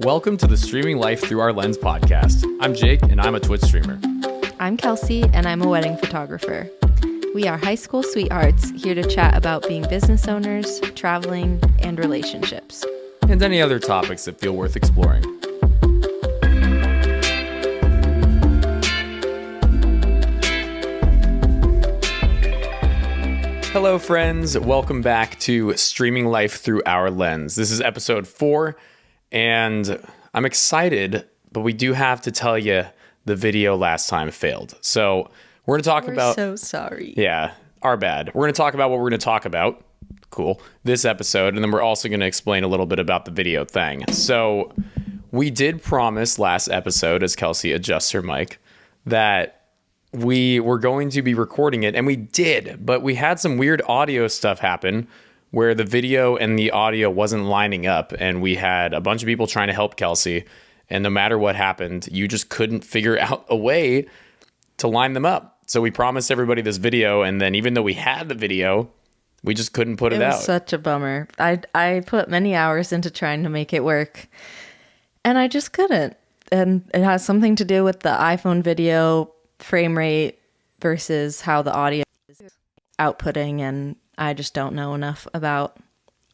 Welcome to the Streaming Life Through Our Lens podcast. I'm Jake, and I'm a Twitch streamer. I'm Kelsey, and I'm a wedding photographer. We are high school sweethearts here to chat about being business owners, traveling, and relationships. And any other topics that feel worth exploring. Hello, friends. Welcome back to Streaming Life Through Our Lens. This is episode 4. And I'm excited, but we do have to tell you the video last time failed. So we're going to talk about... We're so sorry. Yeah, our bad. We're going to talk about what we're going to talk about. Cool. This episode. And then we're also going to explain a little bit about the video thing. So we did promise last episode, as Kelsey adjusts her mic, that we were going to be recording it. And we did, but we had some weird audio stuff happen where the video and the audio wasn't lining up, and we had a bunch of people trying to help Kelsey, and no matter what happened, you just couldn't figure out a way to line them up. So we promised everybody this video, and then even though we had the video, we just couldn't put it out. It was such a bummer. I put many hours into trying to make it work, and I just couldn't. And it has something to do with the iPhone video frame rate versus how the audio is outputting, and I just don't know enough about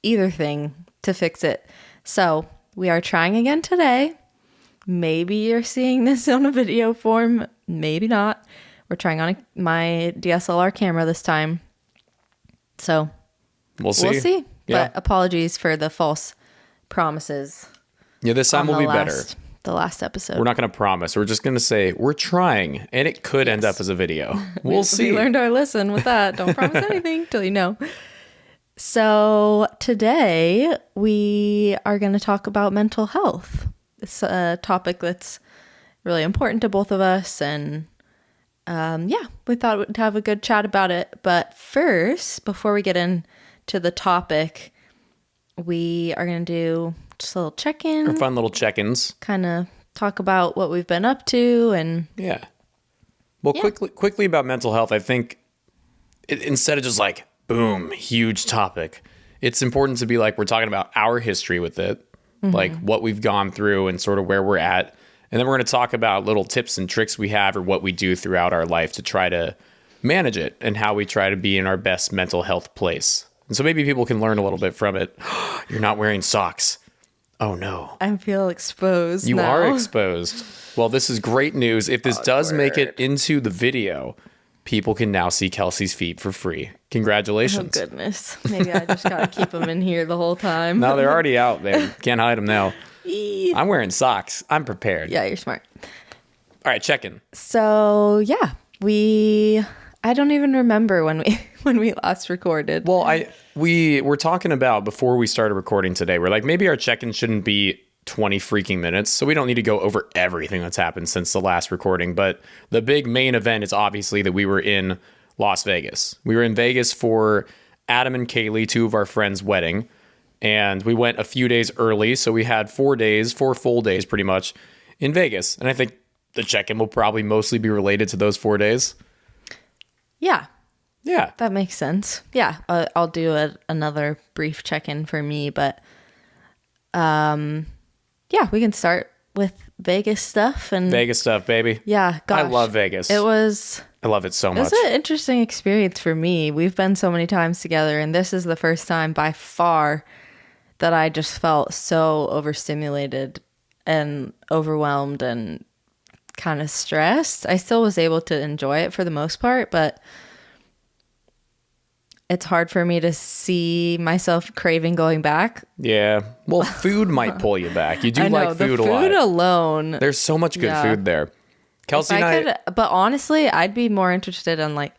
either thing to fix it. So we are trying again today. Maybe you're seeing this on a video form. Maybe not. We're trying on my DSLR camera this time. So we'll see. Yeah. But apologies for the false promises. Yeah, this time will be better. The last episode. We're not going to promise. We're just going to say we're trying, and it could end up as a video. We'll see. We learned our lesson with that. Don't promise anything till you know. So today we are going to talk about mental health. It's a topic that's really important to both of us, and we thought we'd have a good chat about it. But first, before we get into the topic, we are going to do just a little check-in. Or fun little check-ins. Kind of talk about what we've been up to and... Yeah. Well, yeah. Quickly about mental health, I think instead of just like, boom, huge topic, it's important to be like, we're talking about our history with it, like what we've gone through and sort of where we're at. And then we're going to talk about little tips and tricks we have or what we do throughout our life to try to manage it and how we try to be in our best mental health place. And so maybe people can learn a little bit from it. You're not wearing socks. Oh, no. I feel exposed You now. are exposed. Well, this is great news. If this does make it into the video, people can now see Kelsey's feet for free. Congratulations. Oh, goodness. Maybe I just got to keep them in here the whole time. No, they're already out there. Can't hide them now. I'm wearing socks. I'm prepared. Yeah, you're smart. All right, check in. So, yeah, I don't even remember when we last recorded. Well, we were talking about before we started recording today, we're like, maybe our check-in shouldn't be 20 freaking minutes, so we don't need to go over everything that's happened since the last recording. But the big main event is obviously that we were in Las Vegas. We were in Vegas for Adam and Kaylee, two of our friends' wedding, and we went a few days early, so we had 4 full days pretty much in Vegas. And I think the check-in will probably mostly be related to those 4 days. Yeah. Yeah. That makes sense. Yeah, I'll do another brief check-in for me, but we can start with Vegas stuff. Vegas stuff, baby. Yeah, gosh. I love Vegas. I love it so much. It was an interesting experience for me. We've been so many times together, and this is the first time by far that I just felt so overstimulated and overwhelmed and kind of stressed. I still was able to enjoy it for the most part, but it's hard for me to see myself craving going back. Yeah. Well, food might pull you back. You do I know, like food the a lot. food alone. There's so much good food there. Kelsey and I... But honestly, I'd be more interested in like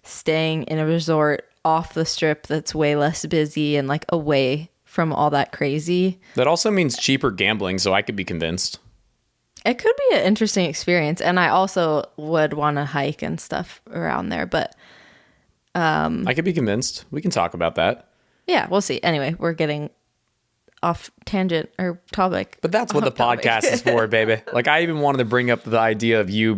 staying in a resort off the strip that's way less busy and like away from all that crazy. That also means cheaper gambling, so I could be convinced. It could be an interesting experience, and I also would want to hike and stuff around there, but I could be convinced. We can talk about that. Yeah, we'll see. Anyway, we're getting off tangent or topic. But that's what the podcast is for, baby. Like, I even wanted to bring up the idea of you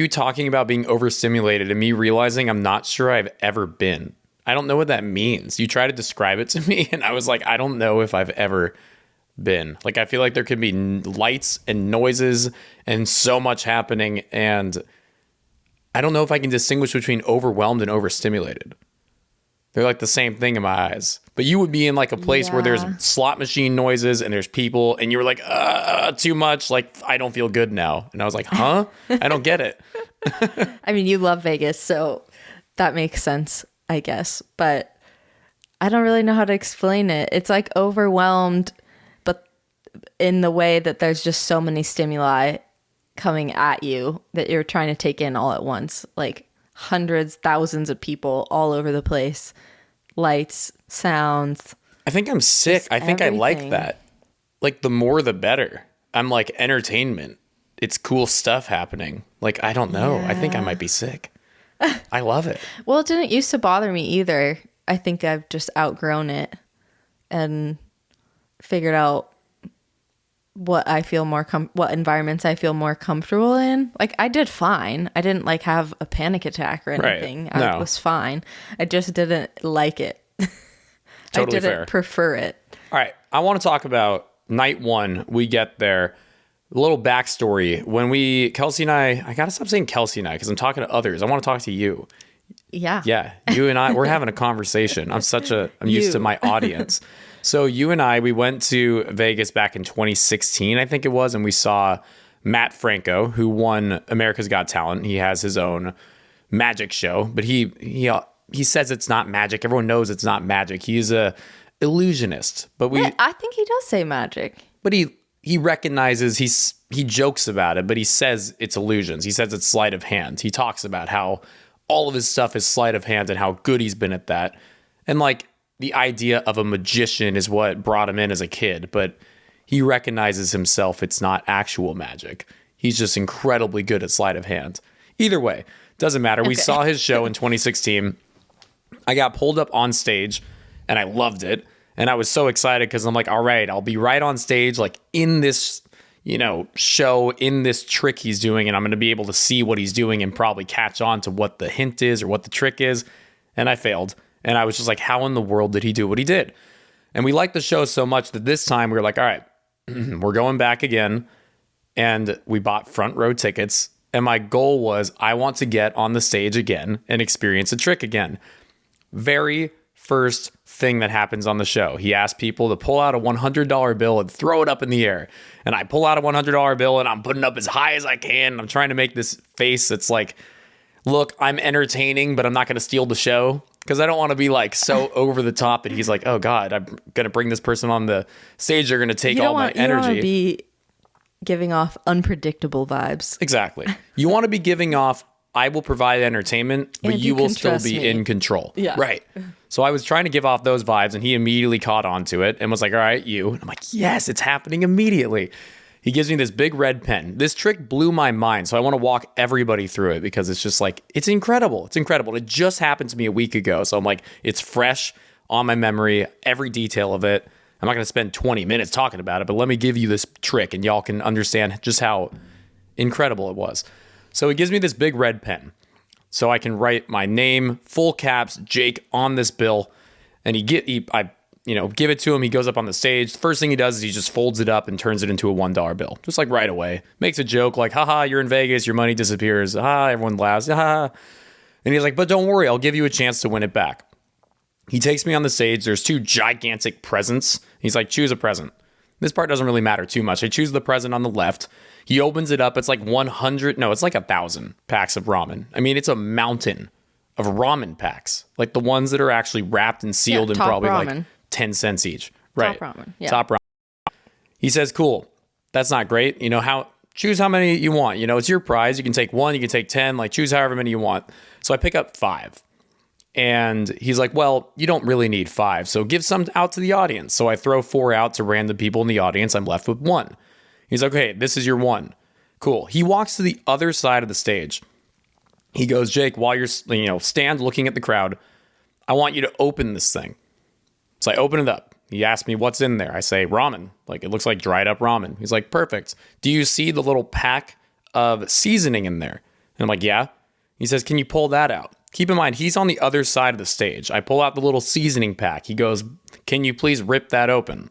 talking about being overstimulated and me realizing I'm not sure I've ever been. I don't know what that means. You try to describe it to me, and I was like, I don't know if I've ever been. Like, I feel like there could be lights and noises and so much happening, and I don't know if I can distinguish between overwhelmed and overstimulated. They're like the same thing in my eyes. But you would be in like a place where there's slot machine noises and there's people, and you were like, too much. Like, I don't feel good now. And I was like, huh? I don't get it. I mean, you love Vegas, so that makes sense, I guess. But I don't really know how to explain it. It's like overwhelmed, but in the way that there's just so many stimuli coming at you that you're trying to take in all at once. Like hundreds, thousands of people all over the place. Lights, sounds. I think I'm sick. I think everything. I like that. Like, the more the better. I'm like, entertainment. It's cool stuff happening. Like, I don't know. I think I might be sick. I love it. Well, it didn't used to bother me either. I think I've just outgrown it and figured out what I feel more what environments I feel more comfortable in. Like, I did fine. I didn't like have a panic attack or anything. Right. No. I was fine. I just didn't like it. Totally I didn't fair. prefer it. All right. I want to talk about night one. We get there. A little backstory. When Kelsey and I got to stop saying Kelsey and I because I'm talking to others. I want to talk to you. Yeah. Yeah. You and I, we're having a conversation. I'm used to my audience. So you and I, we went to Vegas back in 2016, I think it was, and we saw Matt Franco, who won America's Got Talent. He has his own magic show, but he says it's not magic. Everyone knows it's not magic. He's a illusionist, but I think he does say magic. But he recognizes, he jokes about it, but he says it's illusions. He says it's sleight of hand. He talks about how all of his stuff is sleight of hand and how good he's been at that. And like, the idea of a magician is what brought him in as a kid, but he recognizes himself. It's not actual magic. He's just incredibly good at sleight of hand. Either way, doesn't matter. Okay. We saw his show in 2016. I got pulled up on stage and I loved it. And I was so excited because I'm like, all right, I'll be right on stage, like in this, show, in this trick he's doing. And I'm going to be able to see what he's doing and probably catch on to what the hint is or what the trick is. And I failed. And I was just like, how in the world did he do what he did? And we liked the show so much that this time we were like, all right, we're going back again. And we bought front row tickets. And my goal was, I want to get on the stage again and experience a trick again. Very first thing that happens on the show, he asked people to pull out a $100 bill and throw it up in the air. And I pull out a $100 bill and I'm putting it up as high as I can. And I'm trying to make this face that's like, look, I'm entertaining, but I'm not going to steal the show. Because I don't want to be like so over the top that he's like, oh God, I'm going to bring this person on the stage. They're going to take all my energy. You don't want to be giving off unpredictable vibes. Exactly. You want to be giving off, I will provide entertainment, but you will still be in control. Yeah. Right. So I was trying to give off those vibes and he immediately caught on to it and was like, all right, you. And I'm like, yes, it's happening immediately. He gives me this big red pen. This trick blew my mind. So I want to walk everybody through it because it's just like, it's incredible. It's incredible. It just happened to me a week ago. So I'm like, it's fresh on my memory, every detail of it. I'm not going to spend 20 minutes talking about it, but let me give you this trick and y'all can understand just how incredible it was. So he gives me this big red pen so I can write my name, full caps, Jake, on this bill. And I give it to him. He goes up on the stage. The first thing he does is he just folds it up and turns it into a $1 bill. Just like right away. Makes a joke like, haha, you're in Vegas. Your money disappears. Ha, everyone laughs. Ha. And he's like, but don't worry. I'll give you a chance to win it back. He takes me on the stage. There's two gigantic presents. He's like, choose a present. This part doesn't really matter too much. I choose the present on the left. He opens it up. It's like 1,000 packs of ramen. I mean, it's a mountain of ramen packs. Like the ones that are actually wrapped and sealed in probably ramen. Like 10 cents each. Right. Top ramen. Yeah. Top ramen. He says, cool. That's not great. Choose how many you want. It's your prize. You can take 1, you can take 10, like choose however many you want. So I pick up 5. And he's like, well, you don't really need 5. So give some out to the audience. So I throw 4 out to random people in the audience. I'm left with 1. He's like, okay, this is your 1. Cool. He walks to the other side of the stage. He goes, Jake, while you're, stand looking at the crowd, I want you to open this thing. So I open it up. He asked me what's in there. I say ramen. Like, it looks like dried up ramen. He's like, perfect. Do you see the little pack of seasoning in there? And I'm like, yeah. He says, can you pull that out? Keep in mind, he's on the other side of the stage. I pull out the little seasoning pack. He goes, can you please rip that open?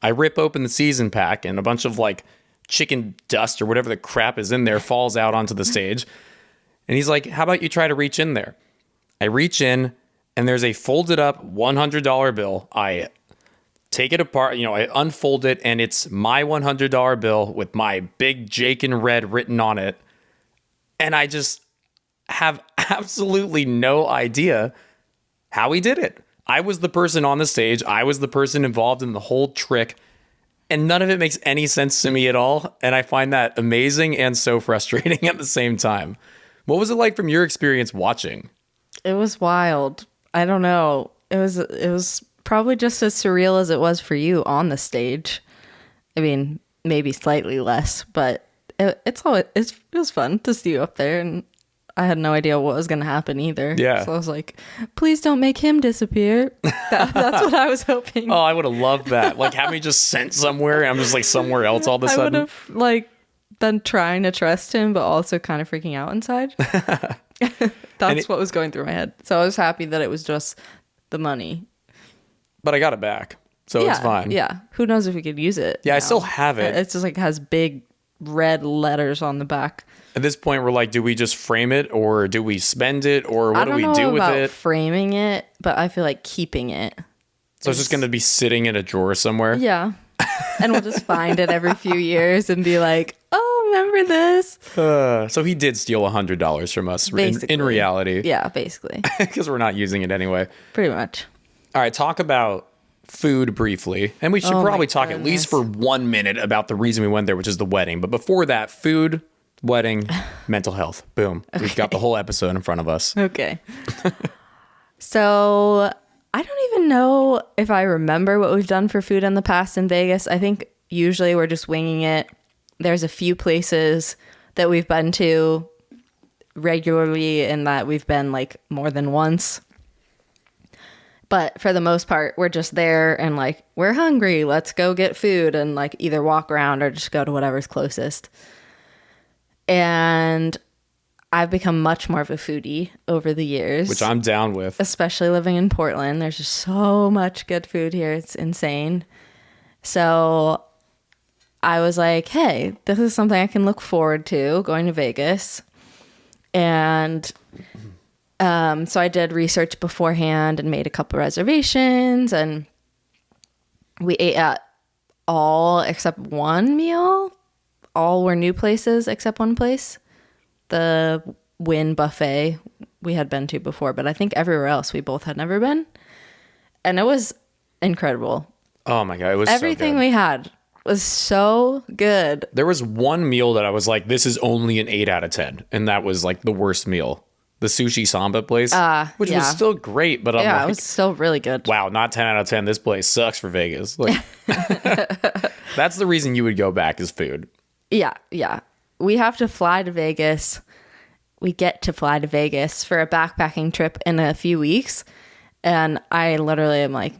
I rip open the season pack and a bunch of like chicken dust or whatever the crap is in there falls out onto the stage. And he's like, how about you try to reach in there? I reach in and there's a folded up $100 bill. I take it apart, I unfold it, and it's my $100 bill with my big Jake in red written on it. And I just have absolutely no idea how he did it. I was the person on the stage. I was the person involved in the whole trick. And none of it makes any sense to me at all. And I find that amazing and so frustrating at the same time. What was it like from your experience watching? It was wild. I don't know. It was probably just as surreal as it was for you on the stage. I mean, maybe slightly less, but it was fun to see you up there, and I had no idea what was going to happen either. Yeah. So I was like, please don't make him disappear. That's what I was hoping. Oh, I would have loved that. Like, have me just sent somewhere, and I'm just like somewhere else all of a sudden. I would have like been trying to trust him, but also kind of freaking out inside. That's what was going through my head. So I was happy that it was just the money. But I got it back, so it's fine. Yeah. Who knows if we could use it? Yeah, now. I still have it. It's just like has big red letters on the back. At this point, we're like, do we just frame it, or do we spend it, or what do we do with it? Framing it, but I feel like keeping it. So it's just going to be sitting in a drawer somewhere? Yeah. And we'll just find it every few years and be like, oh, remember this? So he did steal $100 from us in reality. Yeah, basically. Because we're not using it anyway. Pretty much. All right, talk about food briefly. And we should probably talk at least for 1 minute about the reason we went there, which is the wedding. But before that, food, wedding, mental health. Boom. Okay. We've got the whole episode in front of us. Okay. So I don't even know if I remember what we've done for food in the past in Vegas. I think usually we're just winging it. There's a few places that we've been to regularly and that we've been like more than once. But for the most part, we're just there and like, we're hungry. Let's go get food and like either walk around or just go to whatever's closest. And I've become much more of a foodie over the years. Which I'm down with. Especially living in Portland. There's just so much good food here. It's insane. So I was like, hey, this is something I can look forward to, going to Vegas. And so I did research beforehand and made a couple reservations. And we ate at all except one meal. All were new places except one place. The Wynn buffet we had been to before, but I think everywhere else we both had never been. And it was incredible. Oh my God, it was everything so good. We had was so good. There was one meal that I was like, this is only an 8 out of 10. And that was like the worst meal. The Sushi Samba place, which was still great, but I'm like, it was still really good. Wow, not 10 out of 10. This place sucks for Vegas. Like, that's the reason you would go back is food. Yeah. We have to fly to Vegas. We get to fly to Vegas for a backpacking trip in a few weeks. And I literally am like,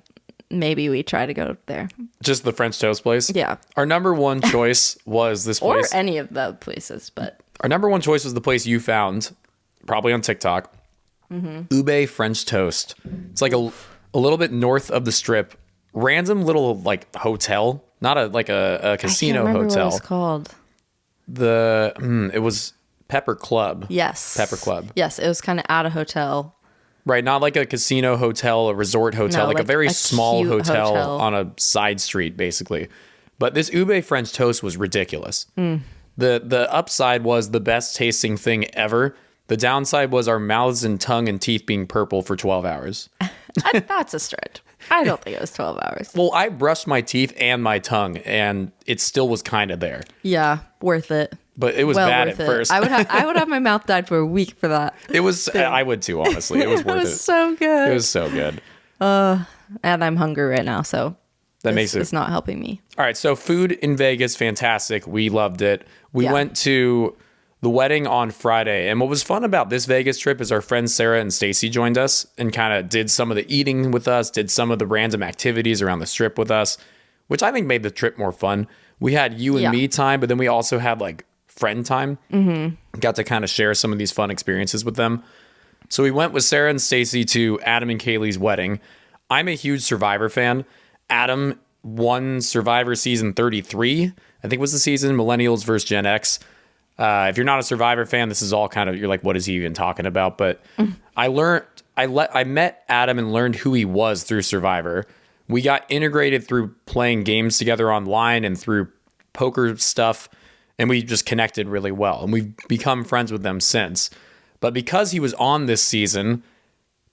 maybe we try to go there. Just the French toast place? Yeah. Our number one choice was this place. Or any of the places, but. Our number one choice was the place you found, probably on TikTok. Ube French Toast. It's like a little bit north of the Strip. Random little like hotel. Not a casino I can't remember hotel. What it's called. It was Pepper Club. Yes. Pepper Club. Yes, it was kind of at a hotel. Right, not like a casino hotel, a resort hotel, No, like a very small hotel hotel on a side street, basically. But this Ube French Toast was ridiculous. The upside was the best tasting thing ever. The downside was our mouths and tongue and teeth being purple for 12 hours. That's a stretch. I don't think it was 12 hours. Well, I brushed my teeth and my tongue, and it still was kind of there. Yeah, worth it. But it was bad at first. I would have my mouth dyed for a week for that. It was. I would too, honestly. It was worth it. It was so good. It was so good. And I'm hungry right now, so that makes it. It's not helping me. All right, so food in Vegas, fantastic. We loved it. We went to the wedding on Friday, and what was fun about this Vegas trip is our friends Sarah and Stacy joined us and kind of did some of the eating with us, did some of the random activities around the Strip with us, which I think made the trip more fun. We had you and me time, but then we also had like friend time. Got to kind of share some of these fun experiences with them. So we went with Sarah and Stacy to Adam and Kaylee's wedding. I'm a huge Survivor fan. Adam won Survivor season 33. I think was the season, Millennials versus Gen X. If you're not a Survivor fan, this is all kind of, you're like, what is he even talking about? But I met Adam and learned who he was through Survivor. We got integrated through playing games together online and through poker stuff, and we just connected really well. And we've become friends with them since. But because he was on this season,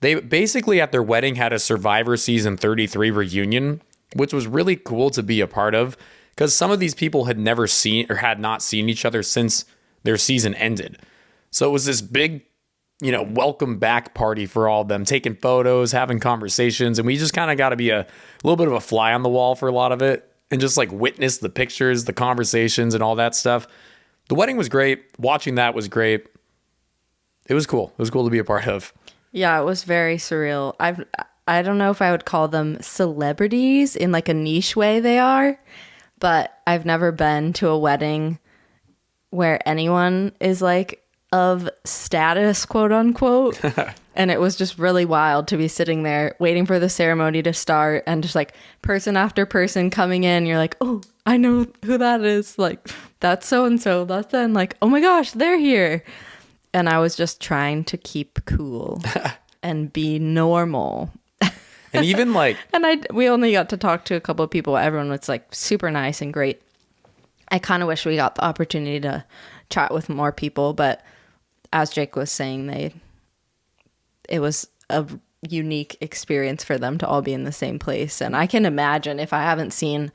they basically at their wedding had a Survivor season 33 reunion, which was really cool to be a part of, because some of these people had never seen or had not seen each other since their season ended. So it was this big, welcome back party for all of them, taking photos, having conversations. And we just kind of got to be a little bit of a fly on the wall for a lot of it and just like witness the pictures, the conversations and all that stuff. The wedding was great. Watching that was great. It was cool. It was cool to be a part of. Yeah, it was very surreal. I don't know if I would call them celebrities in like a niche way they are, but I've never been to a wedding where anyone is like of status, quote unquote. And it was just really wild to be sitting there waiting for the ceremony to start and just like person after person coming in. You're like, oh, I know who that is. Like, that's so-and-so. That's then like, oh my gosh, they're here. And I was just trying to keep cool and be normal. And even like, we only got to talk to a couple of people. Everyone was like super nice and great. I kind of wish we got the opportunity to chat with more people, but as Jake was saying, it was a unique experience for them to all be in the same place. And I can imagine if I haven't seen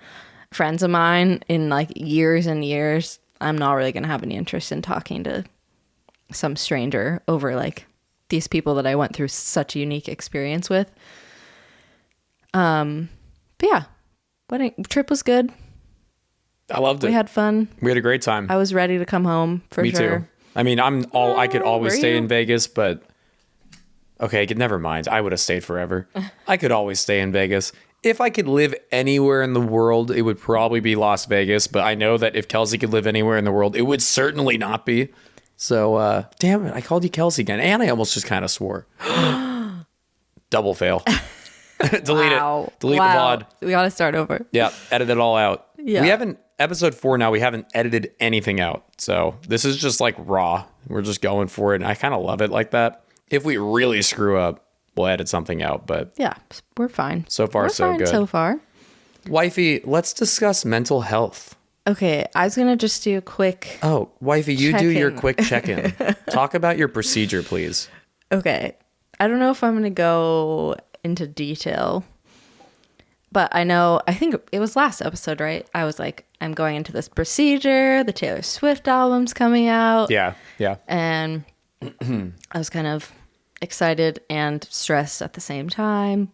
friends of mine in like years and years, I'm not really going to have any interest in talking to some stranger over like these people that I went through such a unique experience with. But yeah, wedding trip was good. I loved it. We had fun. We had a great time. I was ready to come home for Me sure. too. I mean, I could always were stay you? in Vegas, but okay, never mind. I would have stayed forever. I could always stay in Vegas. If I could live anywhere in the world, it would probably be Las Vegas. But I know that if Kelsey could live anywhere in the world, it would certainly not be. So, damn it, I called you Kelsey again. And I almost just kind of swore. Double fail. Delete it. Delete the VOD. We got to start over. Yeah, edit it all out. Yeah. We haven't, episode 4 now, we haven't edited anything out. So this is just like raw. We're just going for it. And I kind of love it like that. If we really screw up, we'll edit something out. But Yeah, we're fine. So far, so good. So far. Wifey, let's discuss mental health. Okay, I was going to just do a quick... Oh, Wifey, you do your Check-in. quick check-in. Talk about your procedure, please. Okay, I don't know if I'm going to go into detail, but I think it was last episode, right? I was like, I'm going into this procedure. The Taylor Swift album's coming out. Yeah. And I was kind of excited and stressed at the same time.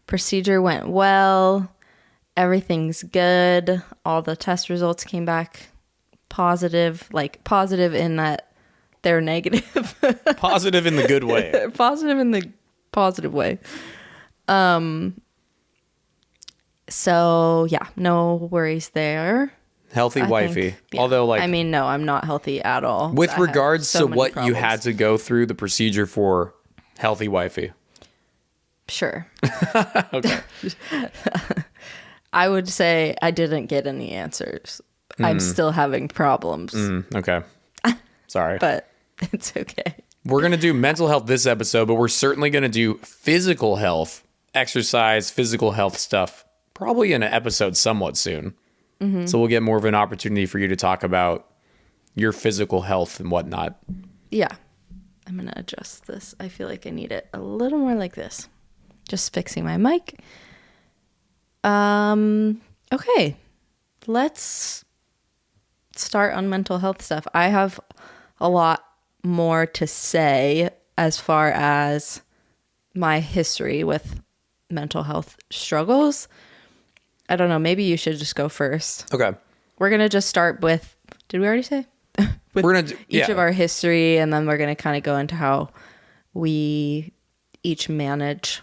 Procedure went well. Everything's good. All the test results came back positive in that they're negative. Positive in the good way. Positive in the positive way. So yeah, no worries there. Healthy wifey. Think, yeah. Although no, I'm not healthy at all. with I have regards so to many what you problems. had to go through the procedure for, healthy wifey. Sure. Okay. I would say I didn't get any answers. I'm still having problems, Okay. Sorry. but it's okay. We're going to do mental health this episode, but we're certainly going to do physical health, exercise, physical health stuff, probably in an episode somewhat soon. So we'll get more of an opportunity for you to talk about your physical health and whatnot. Yeah. I'm going to adjust this. I feel like I need it a little more like this. Just fixing my mic. Okay. Let's start on mental health stuff. I have a lot more to say as far as my history with mental health struggles. I don't know. Maybe you should just go first. Okay. We're going to just start with, did we already say? With We're going to do each of our history, and then we're going to kind of go into how we each manage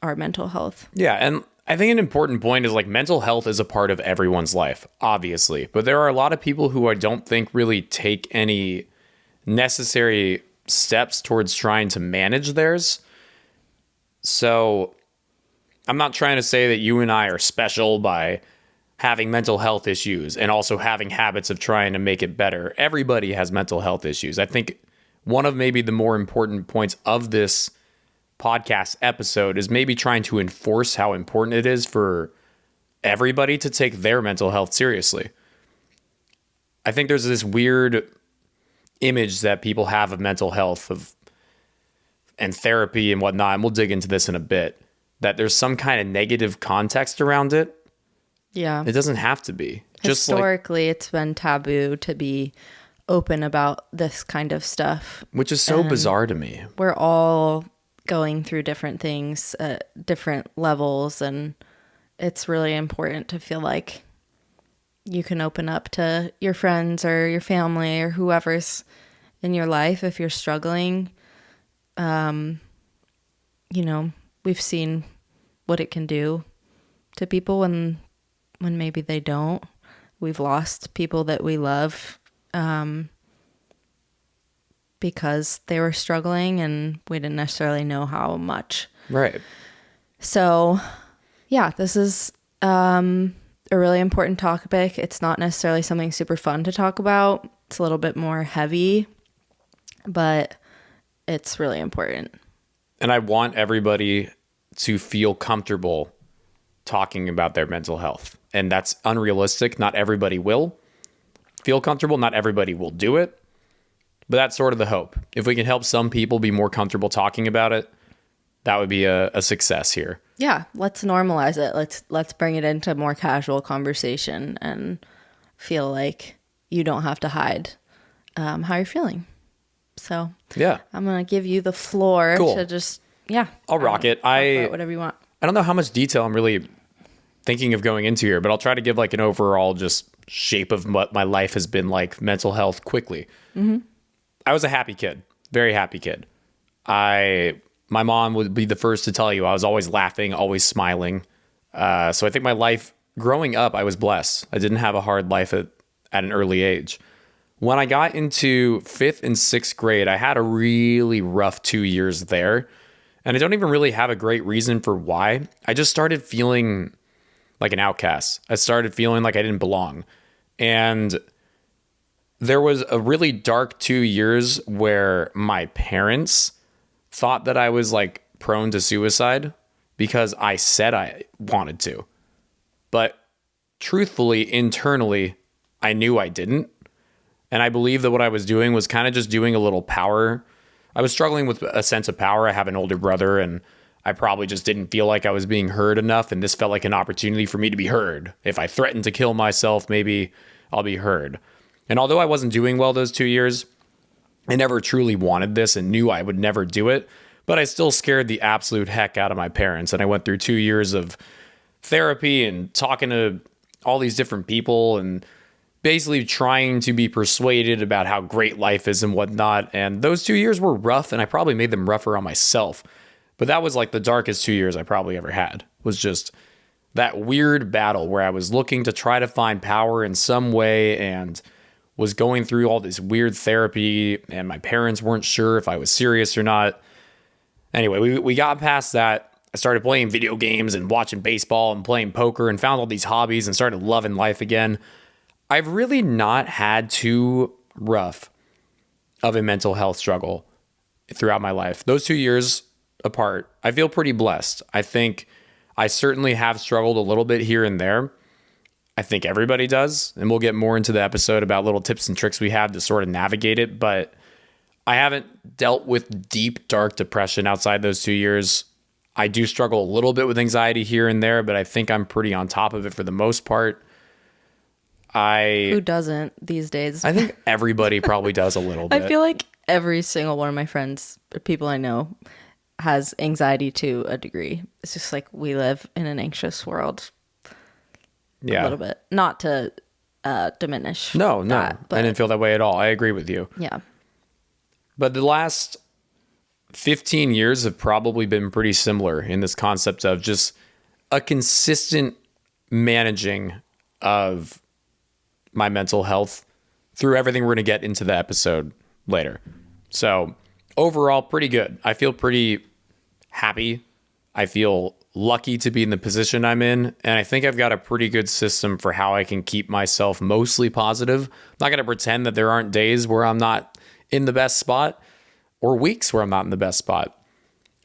our mental health. Yeah, and I think an important point is like mental health is a part of everyone's life, obviously. But there are a lot of people who I don't think really take any necessary steps towards trying to manage theirs. So I'm not trying to say that you and I are special by having mental health issues and also having habits of trying to make it better. Everybody has mental health issues. I think one of maybe the more important points of this podcast episode is maybe trying to enforce how important it is for everybody to take their mental health seriously. I think there's this weird image that people have of mental health and therapy and whatnot, and we'll dig into this in a bit, that there's some kind of negative context around it. Yeah. It doesn't have to be. Historically, it's been taboo to be open about this kind of stuff. Which is so bizarre to me. We're all going through different things at different levels, and it's really important to feel like you can open up to your friends or your family or whoever's in your life if you're struggling. We've seen what it can do to people when maybe they don't. We've lost people that we love because they were struggling and we didn't necessarily know how much. Right. So, yeah, this is a really important topic. It's not necessarily something super fun to talk about. It's a little bit more heavy, but it's really important. And I want everybody to feel comfortable talking about their mental health. And that's unrealistic. Not everybody will feel comfortable. Not everybody will do it. But that's sort of the hope. If we can help some people be more comfortable talking about it, that would be a success here. Yeah, let's normalize it. Let's bring it into more casual conversation and feel like you don't have to hide how you're feeling. So yeah, I'm going to give you the floor to just, I'll rock it. Whatever you want. I don't know how much detail I'm really thinking of going into here, but I'll try to give like an overall just shape of what my life has been like, mental health quickly. Mm-hmm. I was a happy kid, very happy kid. My mom would be the first to tell you I was always laughing, always smiling. So I think my life growing up, I was blessed. I didn't have a hard life at an early age. When I got into 5th and 6th grade, I had a really rough 2 years there. And I don't even really have a great reason for why. I just started feeling like an outcast. I started feeling like I didn't belong. And there was a really dark 2 years where my parents thought that I was like prone to suicide because I said I wanted to. But truthfully, internally, I knew I didn't. And I believe that what I was doing was kind of just doing a little power. I was struggling with a sense of power. I have an older brother, and I probably just didn't feel like I was being heard enough. And this felt like an opportunity for me to be heard. If I threatened to kill myself, maybe I'll be heard. And although I wasn't doing well those 2 years, I never truly wanted this and knew I would never do it. But I still scared the absolute heck out of my parents. And I went through 2 years of therapy and talking to all these different people and basically trying to be persuaded about how great life is and whatnot. And those 2 years were rough, and I probably made them rougher on myself. But that was like the darkest 2 years I probably ever had, was just that weird battle where I was looking to try to find power in some way and was going through all this weird therapy, and my parents weren't sure if I was serious or not. Anyway, we got past that. I started playing video games and watching baseball and playing poker and found all these hobbies and started loving life again. I've really not had too rough of a mental health struggle throughout my life. Those 2 years apart, I feel pretty blessed. I think I certainly have struggled a little bit here and there. I think everybody does, and we'll get more into the episode about little tips and tricks we have to sort of navigate it, but I haven't dealt with deep, dark depression outside those 2 years. I do struggle a little bit with anxiety here and there, but I think I'm pretty on top of it for the most part. Who doesn't these days? I think everybody probably does a little bit. I feel like every single one of my friends, people I know, has anxiety to a degree. It's just like we live in an anxious world. Yeah. A little bit. Not to diminish. No. But I didn't feel that way at all. I agree with you. Yeah. But the last 15 years have probably been pretty similar in this concept of just a consistent managing of my mental health through everything we're going to get into the episode later. So overall, pretty good. I feel pretty happy. I feel lucky to be in the position I'm in. And I think I've got a pretty good system for how I can keep myself mostly positive. I'm not going to pretend that there aren't days where I'm not in the best spot or weeks where I'm not in the best spot.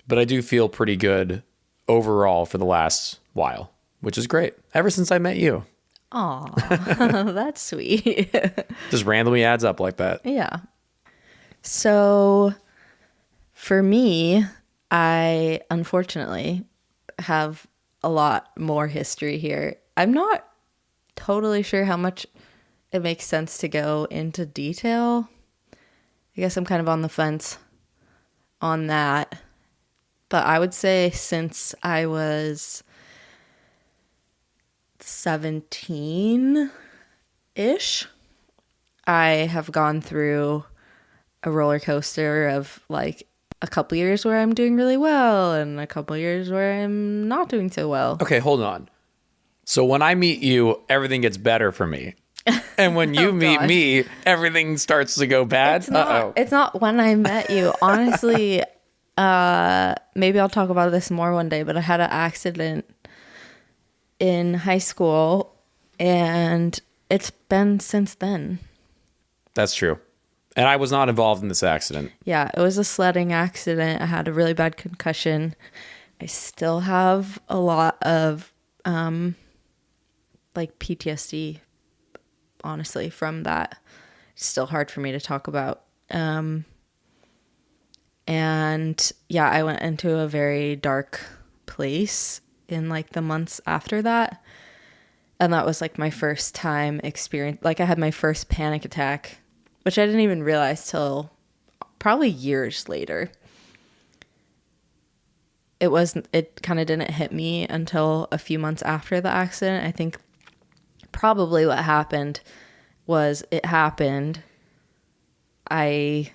But I do feel pretty good overall for the last while, which is great. Ever since I met you. Aw, that's sweet. Just randomly adds up like that. Yeah. So for me, I unfortunately have a lot more history here. I'm not totally sure how much it makes sense to go into detail. I guess I'm kind of on the fence on that. But I would say since I was 17-ish, I have gone through a roller coaster of like a couple years where I'm doing really well and a couple years where I'm not doing so well. Okay, hold on. So when I meet you, everything gets better for me. And when you meet me, everything starts to go bad. It's not when I met you. Honestly, maybe I'll talk about this more one day, but I had an accident in high school and it's been since then. That's true. And I was not involved in this accident. Yeah, it was a sledding accident. I had a really bad concussion. I still have a lot of like PTSD, honestly, from that. It's still hard for me to talk about. And yeah, I went into a very dark place in like the months after that. And that was like my first time experience. Like I had my first panic attack, which I didn't even realize till probably years later. It kind of didn't hit me until a few months after the accident. I think probably what happened was it happened. I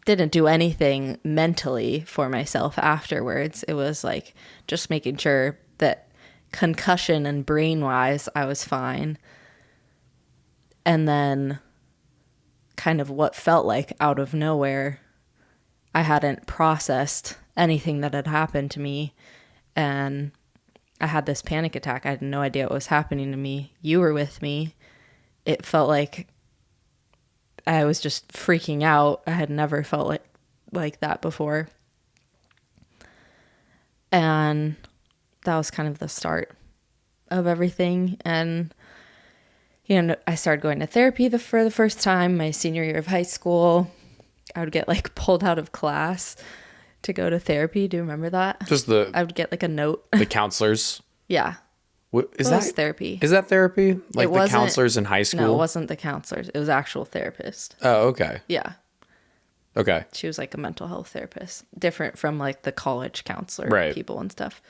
didn't do anything mentally for myself afterwards. It was like just making sure that concussion and brain wise, I was fine. And then kind of what felt like out of nowhere, I hadn't processed anything that had happened to me. And I had this panic attack. I had no idea what was happening to me. You were with me. It felt like I was just freaking out. I had never felt like that before. And that was kind of the start of everything. And, you know, I started going to therapy for the first time my senior year of high school. I would get like pulled out of class to go to therapy. Do you remember that? I would get like a note. The counselors. Yeah. Is It that was therapy? Is that therapy? Like the counselors in high school? No, it wasn't the counselors. It was actual therapist. Oh, okay. Yeah. Okay. She was like a mental health therapist, different from like the college counselor people and stuff.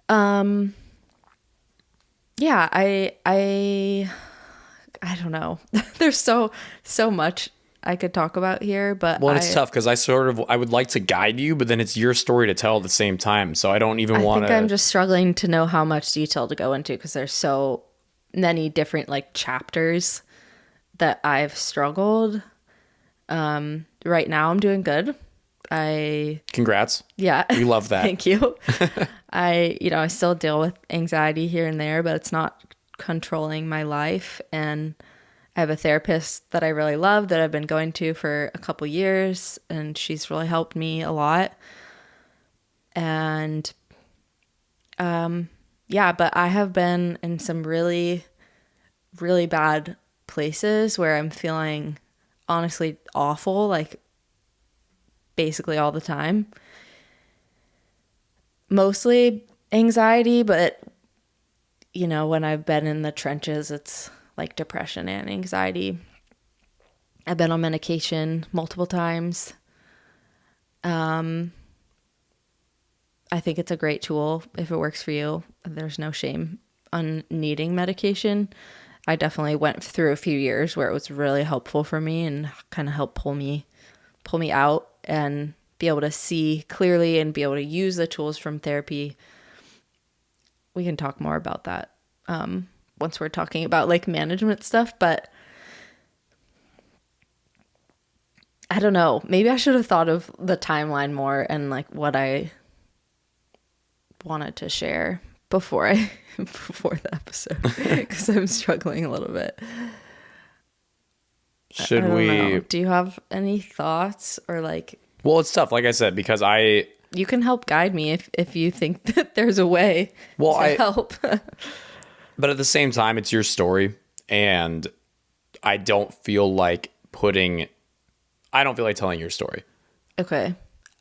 Yeah, I don't know. There's so much I could talk about here, but it's tough because I would like to guide you, but then it's your story to tell at the same time. So I don't even want to. I think I'm just struggling to know how much detail to go into because there's so many different like chapters that I've struggled. Right now I'm doing good. Congrats. Yeah. We love that. Thank you. I still deal with anxiety here and there, but it's not controlling my life. And I have a therapist that I really love that I've been going to for a couple years, and she's really helped me a lot. And, yeah, but I have been in some really, really bad places where I'm feeling honestly awful, like basically all the time. Mostly anxiety, but when I've been in the trenches, it's like depression and anxiety. I've been on medication multiple times. I think it's a great tool if it works for you. There's no shame on needing medication. I definitely went through a few years where it was really helpful for me and kind of helped pull me out and be able to see clearly and be able to use the tools from therapy. We can talk more about that once we're talking about like management stuff, but I don't know. Maybe I should have thought of the timeline more and like what I wanted to share before the episode, because I'm struggling a little bit. Should I don't we? know. Do you have any thoughts, or like? Well, it's tough, like I said, because You can help guide me if you think that there's a way to help. But at the same time, it's your story, and I don't feel like telling your story. Okay.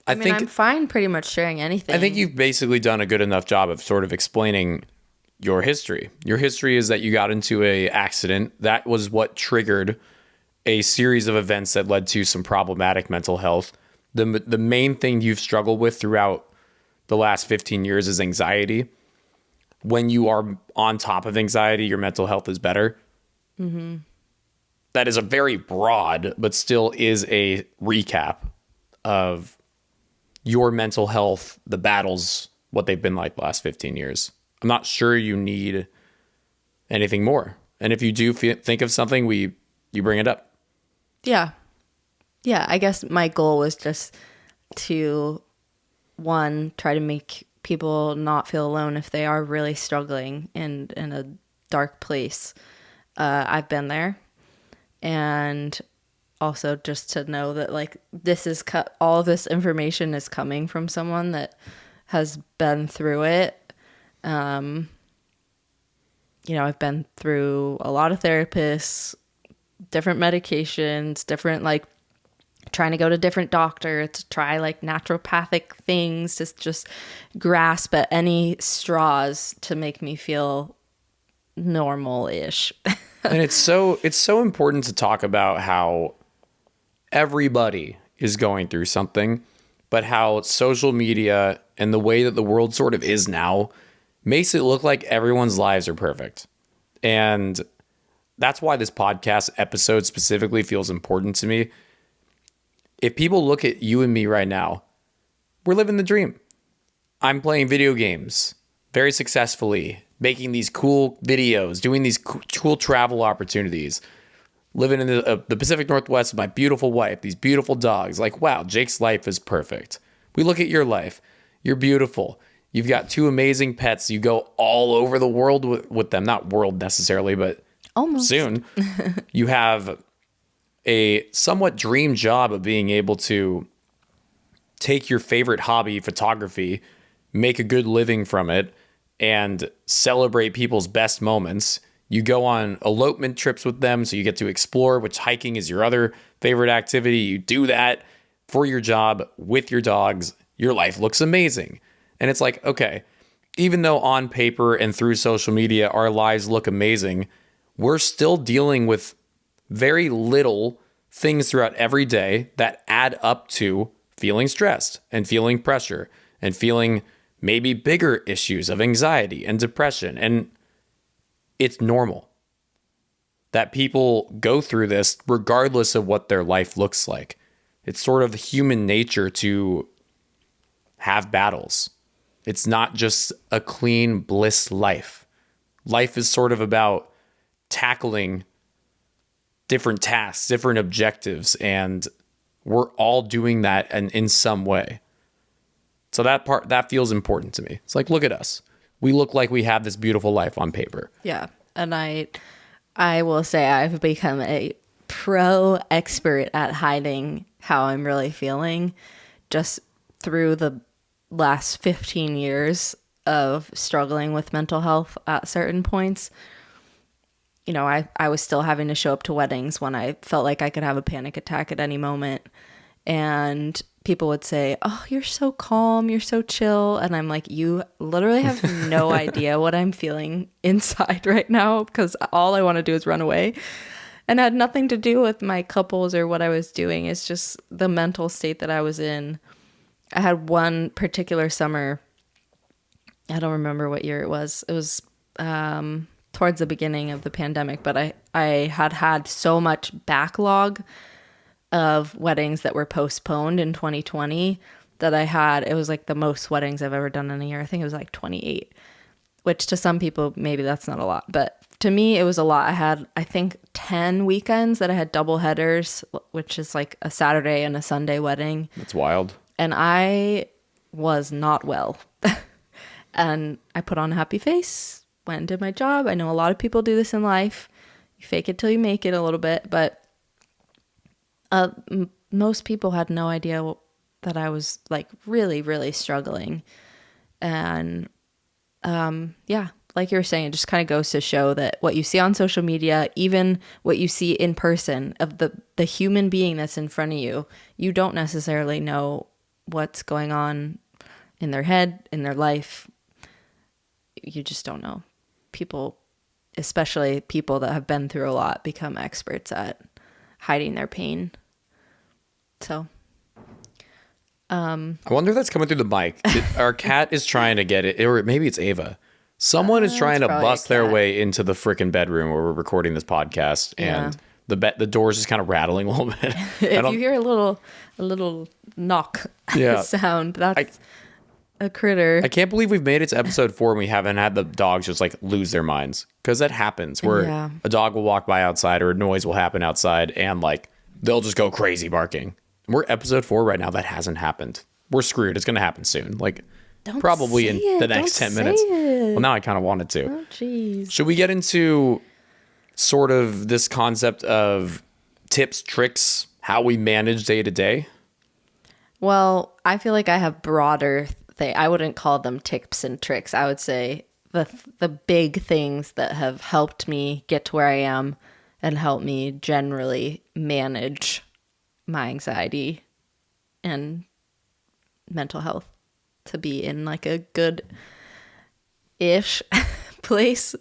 I mean, I'm fine pretty much sharing anything. I think you've basically done a good enough job of sort of explaining your history. Your history is that you got into a accident. That was what triggered a series of events that led to some problematic mental health. The main thing you've struggled with throughout the last 15 years is anxiety. When you are on top of anxiety, your mental health is better. Mm-hmm. That is a very broad, but still is a recap of your mental health, the battles, what they've been like the last 15 years. I'm not sure you need anything more. And if you do think of something, you bring it up. Yeah. Yeah, I guess my goal was just to, one, try to make people not feel alone if they are really struggling in a dark place. I've been there. And also just to know that, like, all of this information is coming from someone that has been through it. I've been through a lot of therapists, different medications, different, like, trying to go to different doctors to try, like, naturopathic things to just grasp at any straws to make me feel normal-ish. And it's so important to talk about how everybody is going through something, but how social media and the way that the world sort of is now makes it look like everyone's lives are perfect. And that's why this podcast episode specifically feels important to me. If people look at you and me right now, we're living the dream. I'm playing video games very successfully, making these cool videos, doing these cool travel opportunities, living in the Pacific Northwest with my beautiful wife, these beautiful dogs. Like, wow, Jake's life is perfect. We look at your life. You're beautiful. You've got 2 amazing pets. You go all over the world with them. Not world necessarily, but almost soon. You have a somewhat dream job of being able to take your favorite hobby, photography, make a good living from it, and celebrate people's best moments. You go on elopement trips with them, so you get to explore, which hiking is your other favorite activity. You do that for your job with your dogs. Your life looks amazing. And it's like, okay, even though on paper and through social media our lives look amazing, we're still dealing with very little things throughout every day that add up to feeling stressed and feeling pressure and feeling maybe bigger issues of anxiety and depression. And it's normal that people go through this regardless of what their life looks like. It's sort of human nature to have battles. It's not just a clean bliss life. Life is sort of about tackling different tasks, different objectives, and we're all doing that and in some way. So that feels important to me. It's like, look at us. We look like we have this beautiful life on paper. Yeah. And I will say I've become a pro expert at hiding how I'm really feeling just through the last 15 years of struggling with mental health at certain points. I was still having to show up to weddings when I felt like I could have a panic attack at any moment. And people would say, "Oh, you're so calm, you're so chill." And I'm like, you literally have no idea what I'm feeling inside right now, because all I want to do is run away. And it had nothing to do with my couples or what I was doing. It's just the mental state that I was in. I had one particular summer, I don't remember what year it was. It was towards the beginning of the pandemic, but I had so much backlog of weddings that were postponed in 2020 that it was like the most weddings I've ever done in a year. I think it was like 28, which to some people, maybe that's not a lot, but to me it was a lot. I had, I think, 10 weekends that I had double headers, which is like a Saturday and a Sunday wedding. That's wild. And I was not well. And I put on a happy face, went and did my job. I know a lot of people do this in life. You fake it till you make it a little bit, but most people had no idea that I was like really, really struggling. And yeah, like you were saying, it just kind of goes to show that what you see on social media, even what you see in person of the human being that's in front of you, you don't necessarily know what's going on in their head, in their life. You just don't know. People, especially people that have been through a lot, become experts at hiding their pain. So I wonder if that's coming through the mic. Our cat is trying to get it, or maybe it's Ava. Someone is trying to bust their way into the frickin' bedroom where we're recording this podcast, and the door's just kind of rattling a little bit. If you hear a little knock sound, that's a critter. I can't believe we've made it to episode 4 and we haven't had the dogs just like lose their minds, because that happens where a dog will walk by outside or a noise will happen outside and like they'll just go crazy barking. We're episode 4 right now. That hasn't happened. We're screwed. It's going to happen soon. Like probably in the next 10 minutes. Well, now I kind of wanted to. Oh, jeez. Should we get into sort of this concept of tips, tricks, how we manage day to day? Well, I feel like I have broader I wouldn't call them tips and tricks. I would say the big things that have helped me get to where I am and help me generally manage my anxiety and mental health to be in like a good-ish place.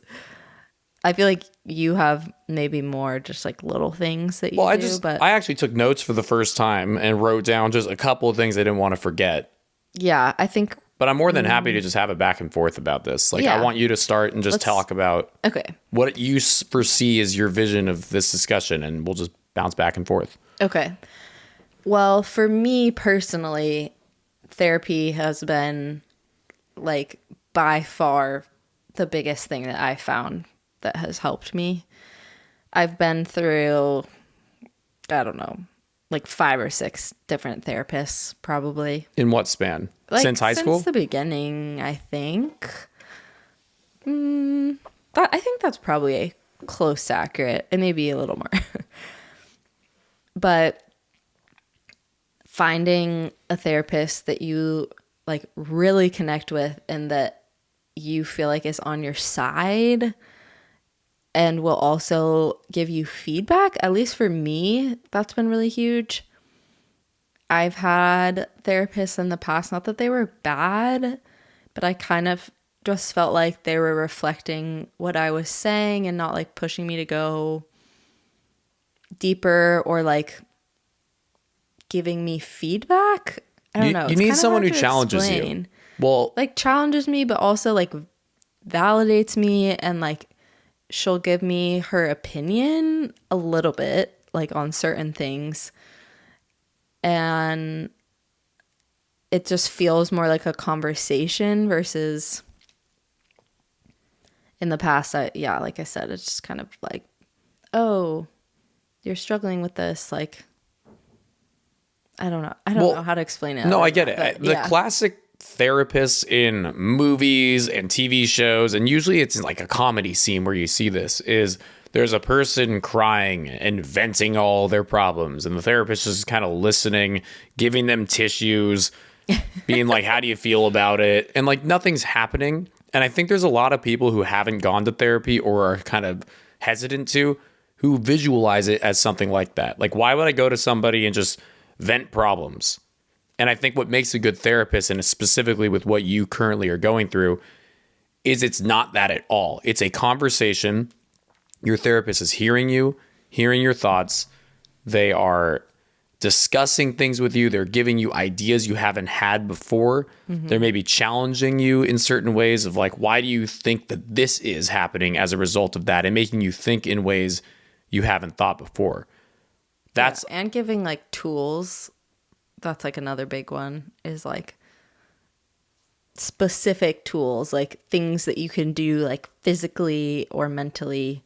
I feel like you have maybe more just like little things that you do. But I actually took notes for the first time and wrote down just a couple of things I didn't want to forget. Yeah, I think. But I'm more than happy to just have it back and forth about this. Like, I want you to start and just talk about what you foresee as your vision of this discussion, and we'll just bounce back and forth. Okay. Well, for me personally, therapy has been like by far the biggest thing that I found that has helped me. I've been through, I don't know, like 5 or 6 different therapists, probably. In what span? Like, since high school? Since the beginning, I think. I think that's probably close to accurate. It may be a little more. But finding a therapist that you like really connect with and that you feel like is on your side and will also give you feedback, at least for me, that's been really huge. I've had therapists in the past, not that they were bad, but I kind of just felt like they were reflecting what I was saying and not like pushing me to go deeper or like giving me feedback. I don't know. You need someone who challenges you. Well, like challenges me, but also like validates me, and like she'll give me her opinion a little bit, like on certain things. And it just feels more like a conversation versus in the past. Like I said, it's just kind of like, oh, you're struggling with this. Like, I don't know. I don't know how to explain it. No, I get it. The classic therapists in movies and TV shows, and usually it's like a comedy scene where you see this, is there's a person crying and venting all their problems, and the therapist is kind of listening, giving them tissues, being like, how do you feel about it? And like nothing's happening. And I think there's a lot of people who haven't gone to therapy or are kind of hesitant to, who visualize it as something like that. Like, why would I go to somebody and just vent problems? And I think what makes a good therapist, and specifically with what you currently are going through, is it's not that at all. It's a conversation. Your therapist is hearing you, hearing your thoughts. They are discussing things with you. They're giving you ideas you haven't had before. Mm-hmm. They're maybe challenging you in certain ways of like, why do you think that this is happening as a result of that? And making you think in ways you haven't thought before. That's and giving like tools. That's like another big one, is like specific tools, like things that you can do like physically or mentally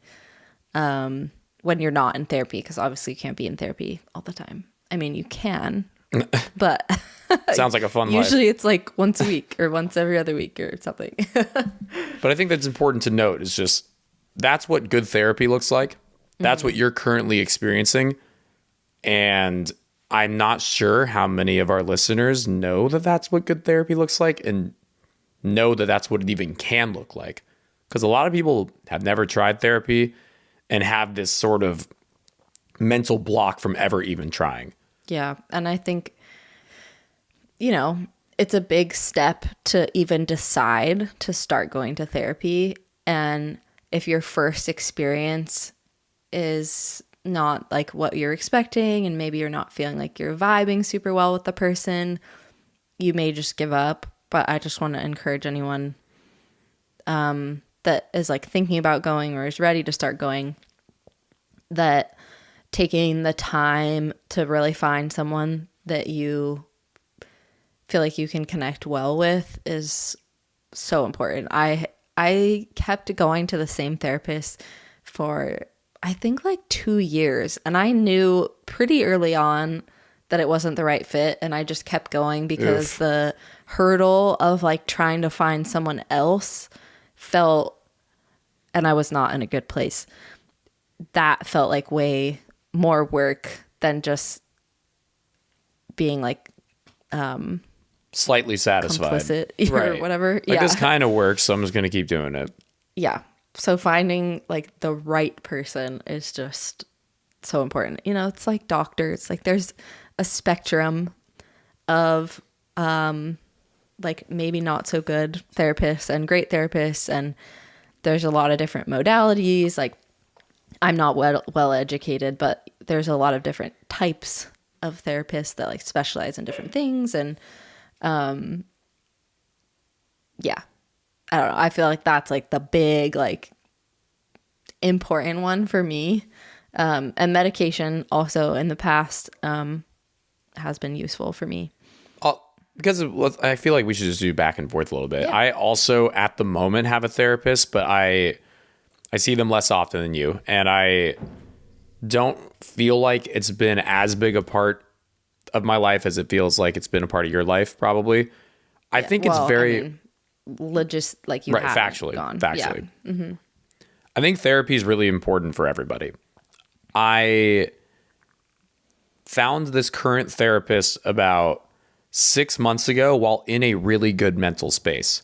when you're not in therapy, because obviously you can't be in therapy all the time. I mean, you can, but Sounds like a fun life. usually it's like once a week or once every other week or something. But I think that's important to note is just that's what good therapy looks like. That's what you're currently experiencing. And I'm not sure how many of our listeners know that that's what good therapy looks like and know that that's what it even can look like. Because a lot of people have never tried therapy and have this sort of mental block from ever even trying. Yeah. And I think, it's a big step to even decide to start going to therapy. And if your first experience is not like what you're expecting, and maybe you're not feeling like you're vibing super well with the person, you may just give up. But I just want to encourage anyone that is like thinking about going or is ready to start going, that taking the time to really find someone that you feel like you can connect well with is so important. I kept going to the same therapist for I think like 2 years, and I knew pretty early on that it wasn't the right fit, and I just kept going because the hurdle of like trying to find someone else felt, and I was not in a good place. That felt like way more work than just being like Slightly satisfied. complicit or whatever. Like this kind of works, so I'm just going to keep doing it. Yeah. So finding like the right person is just so important. It's like doctors. Like there's a spectrum of like maybe not so good therapists and great therapists, and there's a lot of different modalities. Like I'm not well educated, but there's a lot of different types of therapists that like specialize in different things, and yeah. I don't know. I feel like that's like the big, like important one for me. And medication also in the past has been useful for me. Because I feel like we should just do back and forth a little bit. Yeah. I also at the moment have a therapist, but I see them less often than you. And I don't feel like it's been as big a part of my life as it feels like it's been a part of your life, probably. I think it's very... like you haven't factually gone. Yeah. Mm-hmm. I think therapy is really important for everybody. I found this current therapist about 6 months ago while in a really good mental space.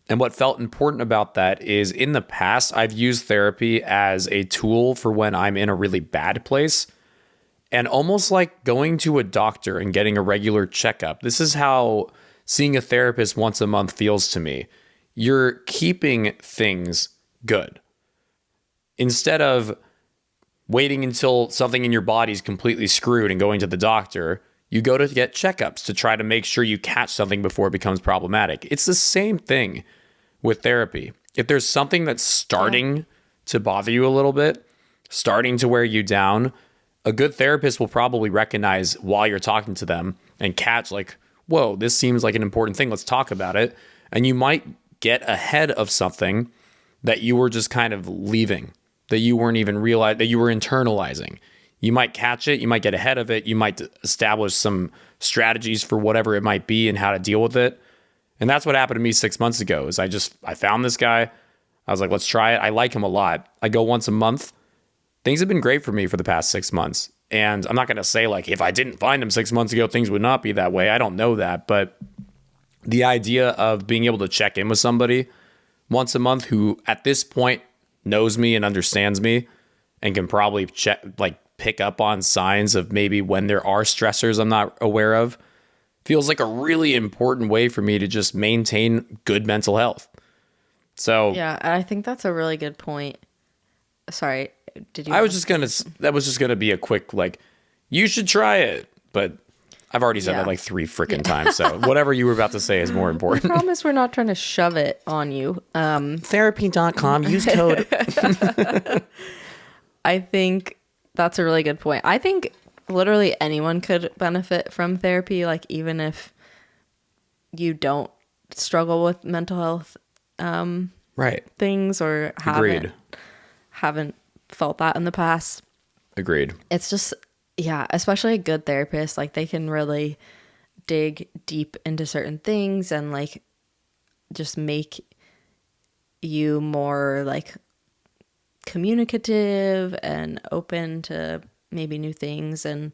And what felt important about that is in the past, I've used therapy as a tool for when I'm in a really bad place, and almost like going to a doctor and getting a regular checkup. This is how seeing a therapist once a month feels to me. You're keeping things good. Instead of waiting until something in your body is completely screwed and going to the doctor, you go to get checkups to try to make sure you catch something before it becomes problematic. It's the same thing with therapy. If there's something that's starting to bother you a little bit, starting to wear you down, a good therapist will probably recognize while you're talking to them and catch like, whoa, this seems like an important thing. Let's talk about it. And you might get ahead of something that you were just kind of leaving, that you weren't even realizing, that you were internalizing. You might catch it. You might get ahead of it. You might establish some strategies for whatever it might be and how to deal with it. And that's what happened to me 6 months ago is I found this guy. I was like, let's try it. I like him a lot. I go once a month. Things have been great for me for the past 6 months. And I'm not going to say like, if I didn't find him 6 months ago, things would not be that way. I don't know that. But the idea of being able to check in with somebody once a month who at this point knows me and understands me and can probably pick up on signs of maybe when there are stressors I'm not aware of feels like a really important way for me to just maintain good mental health. So yeah, I think that's a really good point. Sorry. That was just gonna be a quick you should try it, but I've already said that like 3 freaking times. So whatever you were about to say is more important. I promise we're not trying to shove it on you. Therapy.com, use code. I think that's a really good point. I think literally anyone could benefit from therapy, like even if you don't struggle with mental health right things or haven't felt that in the past. Agreed. It's just, Yeah, especially a good therapist, like they can really dig deep into certain things and like just make you more like communicative and open to maybe new things and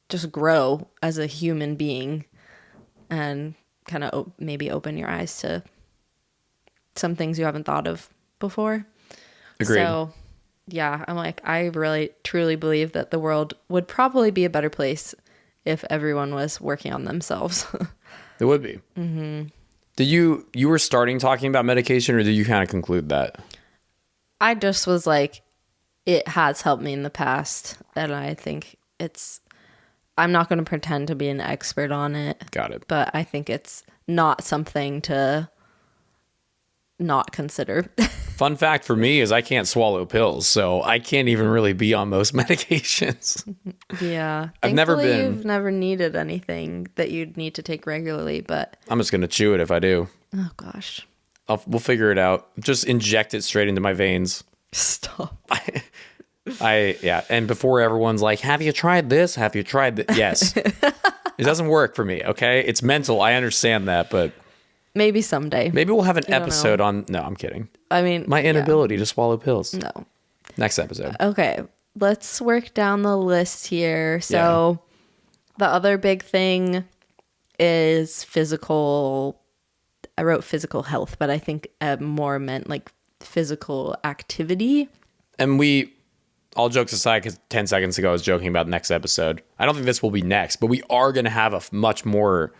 just grow as a human being and kind of maybe open your eyes to some things you haven't thought of before. Agreed. So yeah, I'm like, I really truly believe that the world would probably be a better place if everyone was working on themselves. It would be. Mm-hmm. Did you were starting talking about medication, or did you kind of conclude that? I just was like, it has helped me in the past, and I think I'm not going to pretend to be an expert on it. Got it. But I think it's not something to not consider. Fun fact for me is I can't swallow pills, so I can't even really be on most medications. Yeah. I've never been. You've never needed anything that you'd need to take regularly, but I'm just going to chew it if I do. oh gosh. We'll figure it out. Just inject it straight into my veins. Stop. Yeah. And before everyone's like, have you tried this? Have you tried that? Yes. It doesn't work for me. Okay. It's mental. I understand that, but Maybe someday. maybe we'll have an don't episode on, no, I'm kidding. I mean, My yeah. inability to swallow pills. No. Next episode. Okay. Let's work down the list here. So the other big thing is physical. I wrote physical health, but I think more meant like physical activity. And all jokes aside, because 10 seconds ago I was joking about next episode. I don't think this will be next, but we are going to have a much more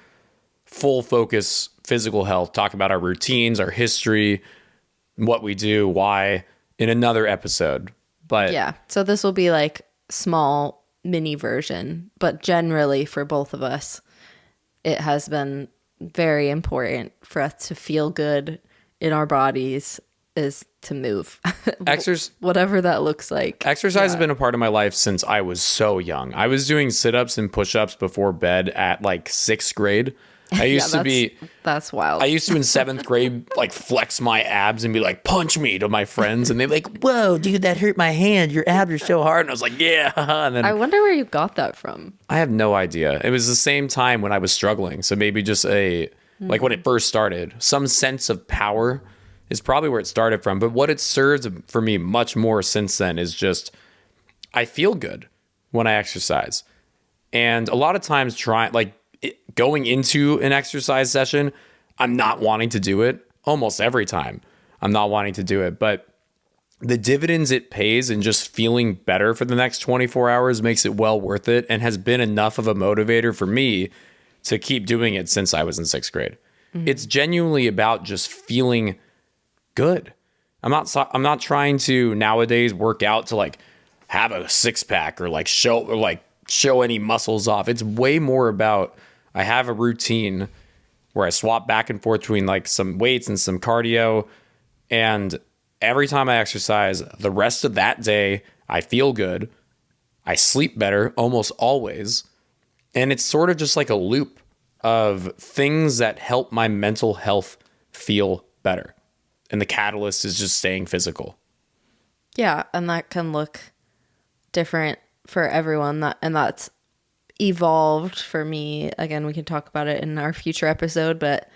full focus physical health, talk about our routines, our history, what we do, why, in another episode. But Yeah. So this will be like small mini version, but generally for both of us, it has been very important for us to feel good in our bodies is to move. Whatever that looks like. Exercise has been a part of my life since I was so young. I was doing sit-ups and push-ups before bed at like 6th grade. I used that's wild. I used to in 7th grade like flex my abs and be like, punch me to my friends, and they're like, whoa, dude, that hurt my hand. Your abs are so hard. And I was like, yeah. And then I wonder where you got that from. I have no idea. It was the same time when I was struggling. So maybe just like when it first started, some sense of power is probably where it started from. But what it served for me much more since then is just, I feel good when I exercise. And a lot of times going into an exercise session, I'm not wanting to do it almost every time. I'm not wanting to do it, but the dividends it pays and just feeling better for the next 24 hours makes it well worth it, and has been enough of a motivator for me to keep doing it since I was in 6th grade. Mm-hmm. It's genuinely about just feeling good. I'm not trying to nowadays work out to like have a 6-pack or like show any muscles off. It's way more about, I have a routine where I swap back and forth between like some weights and some cardio. And every time I exercise, the rest of that day, I feel good. I sleep better almost always. And it's sort of just like a loop of things that help my mental health feel better. And the catalyst is just staying physical. Yeah. And that can look different for everyone. That's evolved for me. Again, we can talk about it in our future episode, but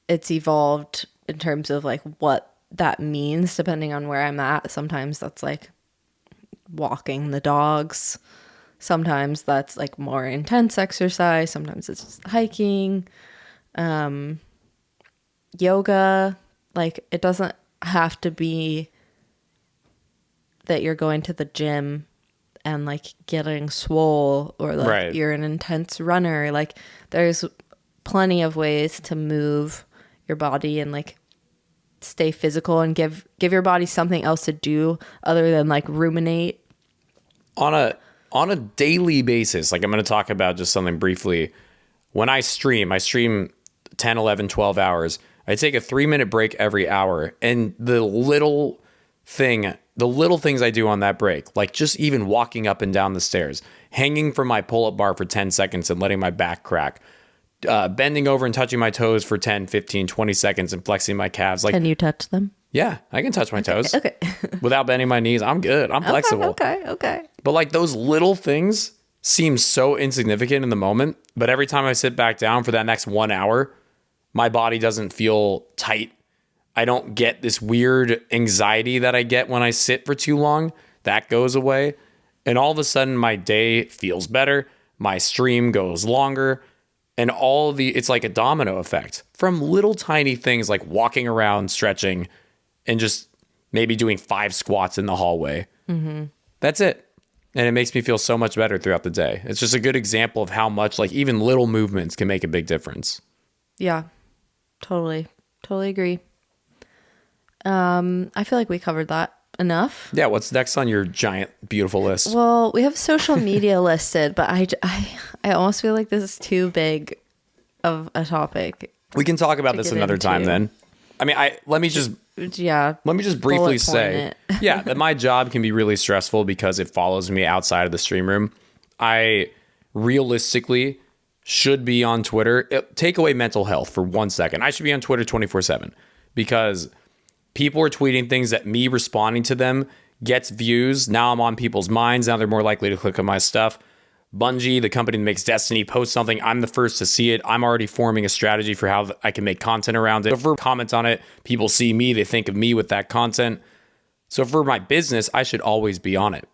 it's evolved in terms of like what that means depending on where I'm at. Sometimes that's like walking the dogs. Sometimes that's like more intense exercise. Sometimes it's just hiking, yoga. Like it doesn't have to be that you're going to the gym and like getting swole or like you're an intense runner. Like there's plenty of ways to move your body and like stay physical and give your body something else to do other than like ruminate on a daily basis. Like I'm going to talk about just something briefly. When I stream 10, 11, 12 hours. I take a 3-minute break every hour, and the little things I do on that break, like just even walking up and down the stairs, hanging from my pull-up bar for 10 seconds and letting my back crack, bending over and touching my toes for 10, 15, 20 seconds and flexing my calves. Like, can you touch them? Yeah, I can touch my toes. Okay. Without bending my knees. I'm good. I'm flexible. Okay. But like those little things seem so insignificant in the moment. But every time I sit back down for that next 1 hour, my body doesn't feel tight. I don't get this weird anxiety that I get when I sit for too long. That goes away. And all of a sudden my day feels better. My stream goes longer. And it's like a domino effect from little tiny things like walking around, stretching, and just maybe doing 5 squats in the hallway. Mm-hmm. That's it. And it makes me feel so much better throughout the day. It's just a good example of how much like even little movements can make a big difference. Yeah, totally agree. I feel like we covered that enough. Yeah, what's next on your giant, beautiful list? Well, we have social media listed, but I almost feel like this is too big of a topic. We can talk about this another time then. I mean, let me just briefly say, that my job can be really stressful because it follows me outside of the stream room. I realistically should be on Twitter. Take away mental health for 1 second. I should be on Twitter 24/7 because people are tweeting things that me responding to them gets views. Now I'm on people's minds. Now they're more likely to click on my stuff. Bungie, the company that makes Destiny, posts something. I'm the first to see it. I'm already forming a strategy for how I can make content around it. If we comment on it, people see me. They think of me with that content. So for my business, I should always be on it.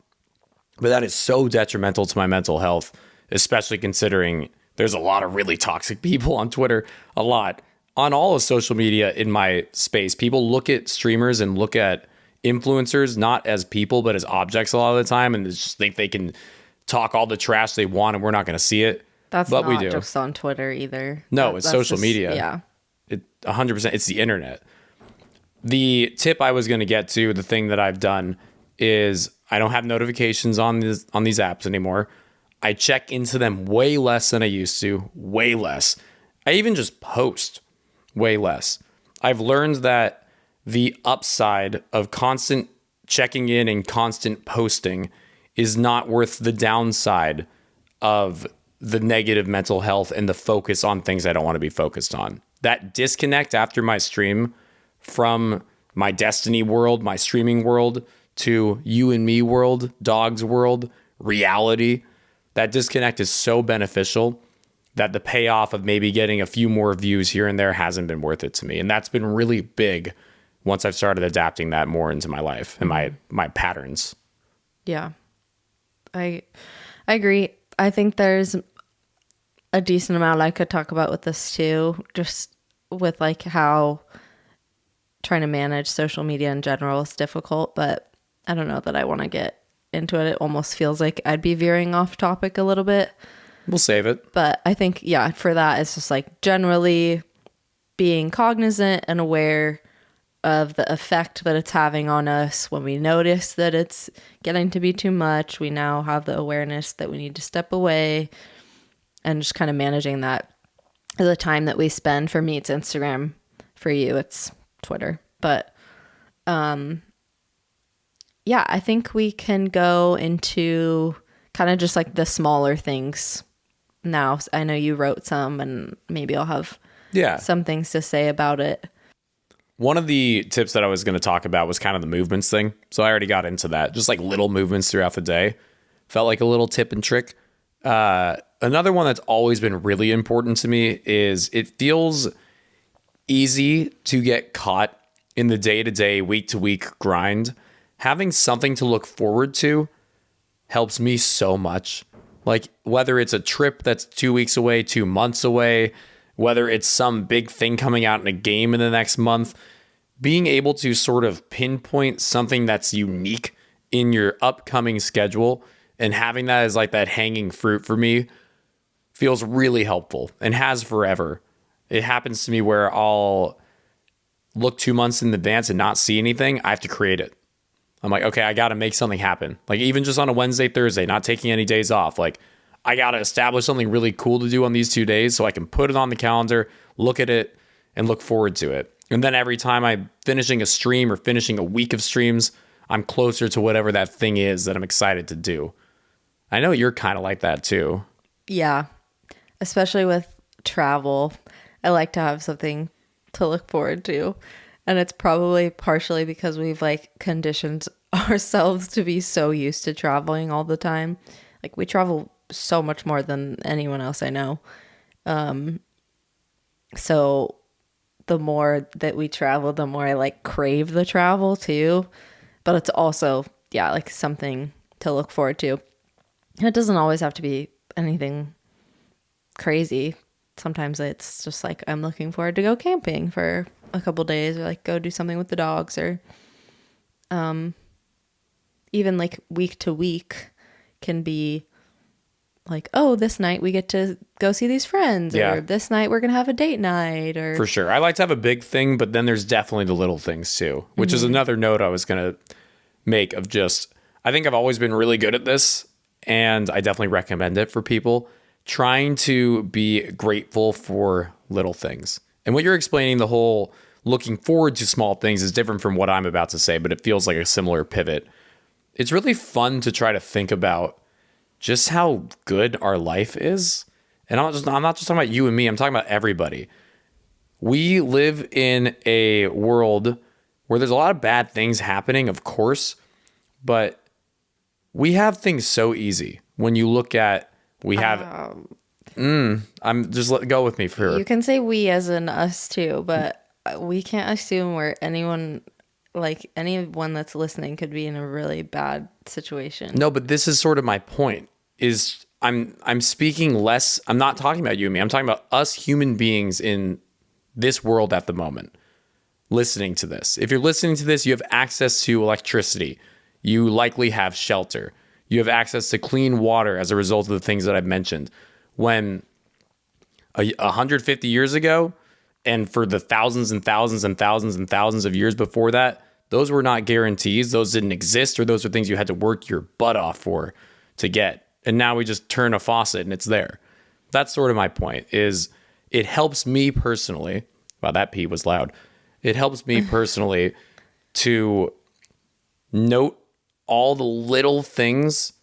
But that is so detrimental to my mental health, especially considering there's a lot of really toxic people on Twitter. A lot. On all of social media in my space, people look at streamers and look at influencers not as people, but as objects a lot of the time, and just think they can talk all the trash they want and we're not going to see it. But not we do. Just on Twitter either. No, it's social media. Yeah. 100%. It's the internet. The tip I was going to get to, the thing that I've done is I don't have notifications on these apps anymore. I check into them way less than I used to. Way less. I even just post way less. I've learned that the upside of constant checking in and constant posting is not worth the downside of the negative mental health and the focus on things I don't want to be focused on. That disconnect after my stream from my Destiny world, my streaming world, to you and me world, dogs world, reality, that disconnect is so beneficial that the payoff of maybe getting a few more views here and there hasn't been worth it to me. And that's been really big once I've started adapting that more into my life and my patterns. Yeah. I agree. I think there's a decent amount I could talk about with this too, just with like how trying to manage social media in general is difficult, but I don't know that I want to get into it. It almost feels like I'd be veering off topic a little bit. We'll save it. But I think, yeah, for that, it's just like generally being cognizant and aware of the effect that it's having on us. When we notice that it's getting to be too much, we now have the awareness that we need to step away and just kind of managing that. The time that we spend, for me, it's Instagram. For you, it's Twitter. But yeah, I think we can go into kind of just like the smaller things now. I know you wrote some and maybe I'll have some things to say about it. One of the tips that I was going to talk about was kind of the movements thing. So I already got into that. Just like little movements throughout the day. Felt like a little tip and trick. Another one that's always been really important to me is it feels easy to get caught in the day-to-day, week-to-week grind. Having something to look forward to helps me so much. Like whether it's a trip that's 2 weeks away, 2 months away, whether it's some big thing coming out in a game in the next month, being able to sort of pinpoint something that's unique in your upcoming schedule and having that as like that hanging fruit for me feels really helpful and has forever. It happens to me where I'll look 2 months in advance and not see anything. I have to create it. I'm like, okay, I got to make something happen. Like even just on a Wednesday, Thursday, not taking any days off. Like I got to establish something really cool to do on these 2 days so I can put it on the calendar, look at it, and look forward to it. And then every time I'm finishing a stream or finishing a week of streams, I'm closer to whatever that thing is that I'm excited to do. I know you're kind of like that too. Yeah, especially with travel. I like to have something to look forward to. And it's probably partially because we've like conditioned ourselves to be so used to traveling all the time. Like we travel so much more than anyone else I know. So the more that we travel, the more I like crave the travel too. But it's also, yeah, like something to look forward to. And it doesn't always have to be anything crazy. Sometimes it's just like I'm looking forward to go camping for a couple days, or like go do something with the dogs, or even like week to week can be like, oh, this night we get to go see these friends, Yeah. or this night we're gonna have a date night, or For sure. I like to have a big thing, but then there's definitely the little things too, which is another note I was going to make of just, I think I've always been really good at this, and I definitely recommend it for people trying to be grateful for little things. And what you're explaining, the whole looking forward to small things, is different from what I'm about to say, but it feels like a similar pivot. It's really fun to try to think about just how good our life is. And I'm not just talking about you and me, I'm talking about everybody. We live in a world where there's a lot of bad things happening, of course, but we have things so easy. When you look at, we have, I'm just go with me for. you can say we as in us too, but we can't assume where anyone that's listening could be in a really bad situation. No, but this is sort of my point. Is I'm speaking less. I'm not talking about you and me. I'm talking about us human beings in this world at the moment. Listening to this. If you're listening to this, you have access to electricity. You likely have shelter. You have access to clean water as a result of the things that I've mentioned. When 150 years ago, and for the thousands and thousands and thousands and thousands of years before that, those were not guarantees. Those didn't exist, or those are things you had to work your butt off for to get. And now we just turn a faucet and it's there. That's sort of my point, is it helps me personally. Wow, that pee was loud. It helps me personally to note all the little things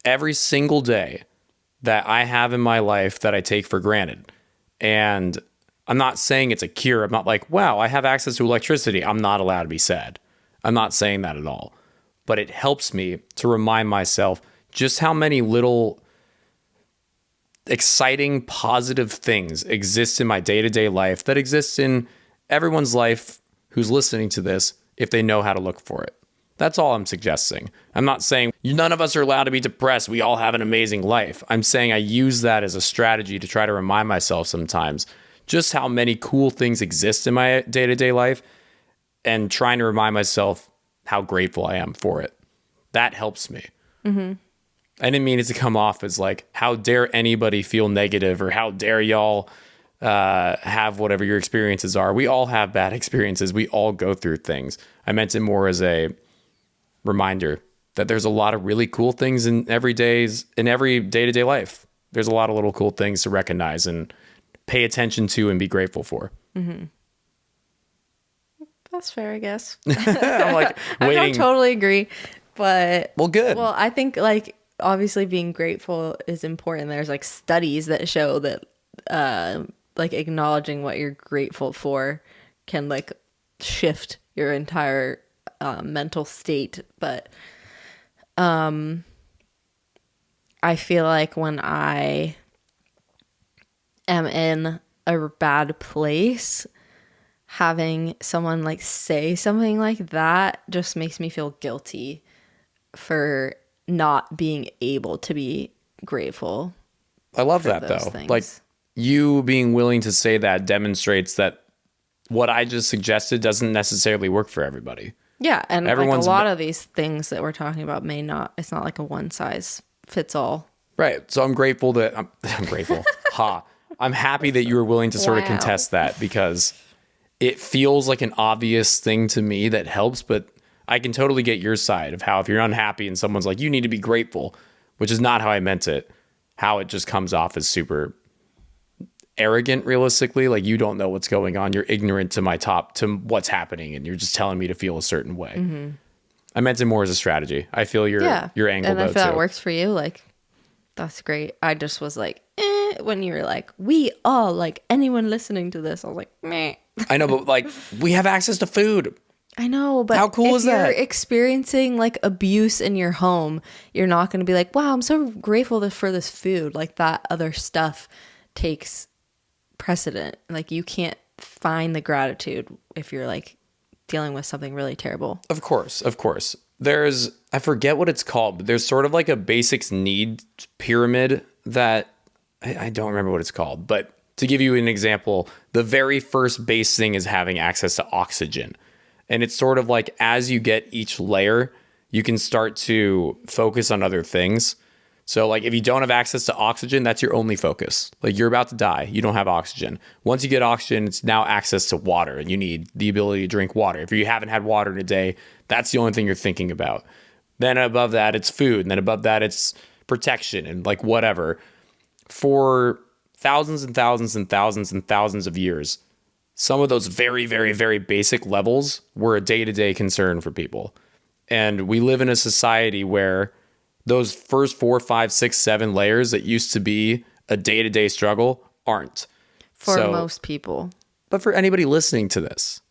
every single day that I have in my life that I take for granted. And I'm not saying it's a cure. I'm not like, wow, I have access to electricity, I'm not allowed to be sad. I'm not saying that at all. But it helps me to remind myself just how many little exciting, positive things exist in my day-to-day life that exists in everyone's life who's listening to this if they know how to look for it. That's all I'm suggesting. I'm not saying none of us are allowed to be depressed. We all have an amazing life. I'm saying I use that as a strategy to try to remind myself sometimes just how many cool things exist in my day-to-day life, and trying to remind myself how grateful I am for it. That helps me. Mm-hmm. I didn't mean it to come off as like, how dare anybody feel negative, or how dare y'all have whatever your experiences are. We all have bad experiences. We all go through things. I meant it more as a reminder that there's a lot of really cool things in every day-to-day life. There's a lot of little cool things to recognize and pay attention to and be grateful for. Mm-hmm. That's fair, I guess. I'm like waiting. I don't totally agree, but well, good. Well, I think like obviously being grateful is important. There's like studies that show that like acknowledging what you're grateful for can like shift your entire mental state. But I feel like when I am in a bad place, having someone like say something like that just makes me feel guilty for not being able to be grateful. I love that though. Things. Like you being willing to say that demonstrates that what I just suggested doesn't necessarily work for everybody. Yeah, and like a lot of these things that we're talking about it's not like a one size fits all. Right. So I'm grateful that I'm grateful. I'm happy that you were willing to sort of contest that, because it feels like an obvious thing to me that helps, but I can totally get your side of how if you're unhappy and someone's like, you need to be grateful, which is not how I meant it, how it just comes off as super arrogant, realistically. Like, you don't know what's going on. You're ignorant to what's happening, and you're just telling me to feel a certain way. Mm-hmm. I meant it more as a strategy. I feel your angle, and though, if that works for you, like, that's great. I just was like, when you were like, we all, like, anyone listening to this, I was like, meh. I know, but like we have access to food. I know, but how cool is that? If you're experiencing like abuse in your home, you're not going to be like, wow, I'm so grateful for this food. Like that other stuff takes precedent. Like you can't find the gratitude if you're like dealing with something really terrible. Of course. There's, I forget what it's called, but there's sort of like a basics need pyramid that I don't remember what it's called. But to give you an example, the very first base thing is having access to oxygen. And it's sort of like as you get each layer, you can start to focus on other things. So like if you don't have access to oxygen, that's your only focus. Like you're about to die, you don't have oxygen. Once you get oxygen, it's now access to water and you need the ability to drink water. If you haven't had water in a day, that's the only thing you're thinking about. Then above that, it's food. And then above that, it's protection and like whatever. For thousands and thousands and thousands and thousands of years, some of those very, very, very basic levels were a day-to-day concern for people. And we live in a society where those first 4, 5, 6, 7 layers that used to be a day-to-day struggle aren't. For most people. But for anybody listening to this,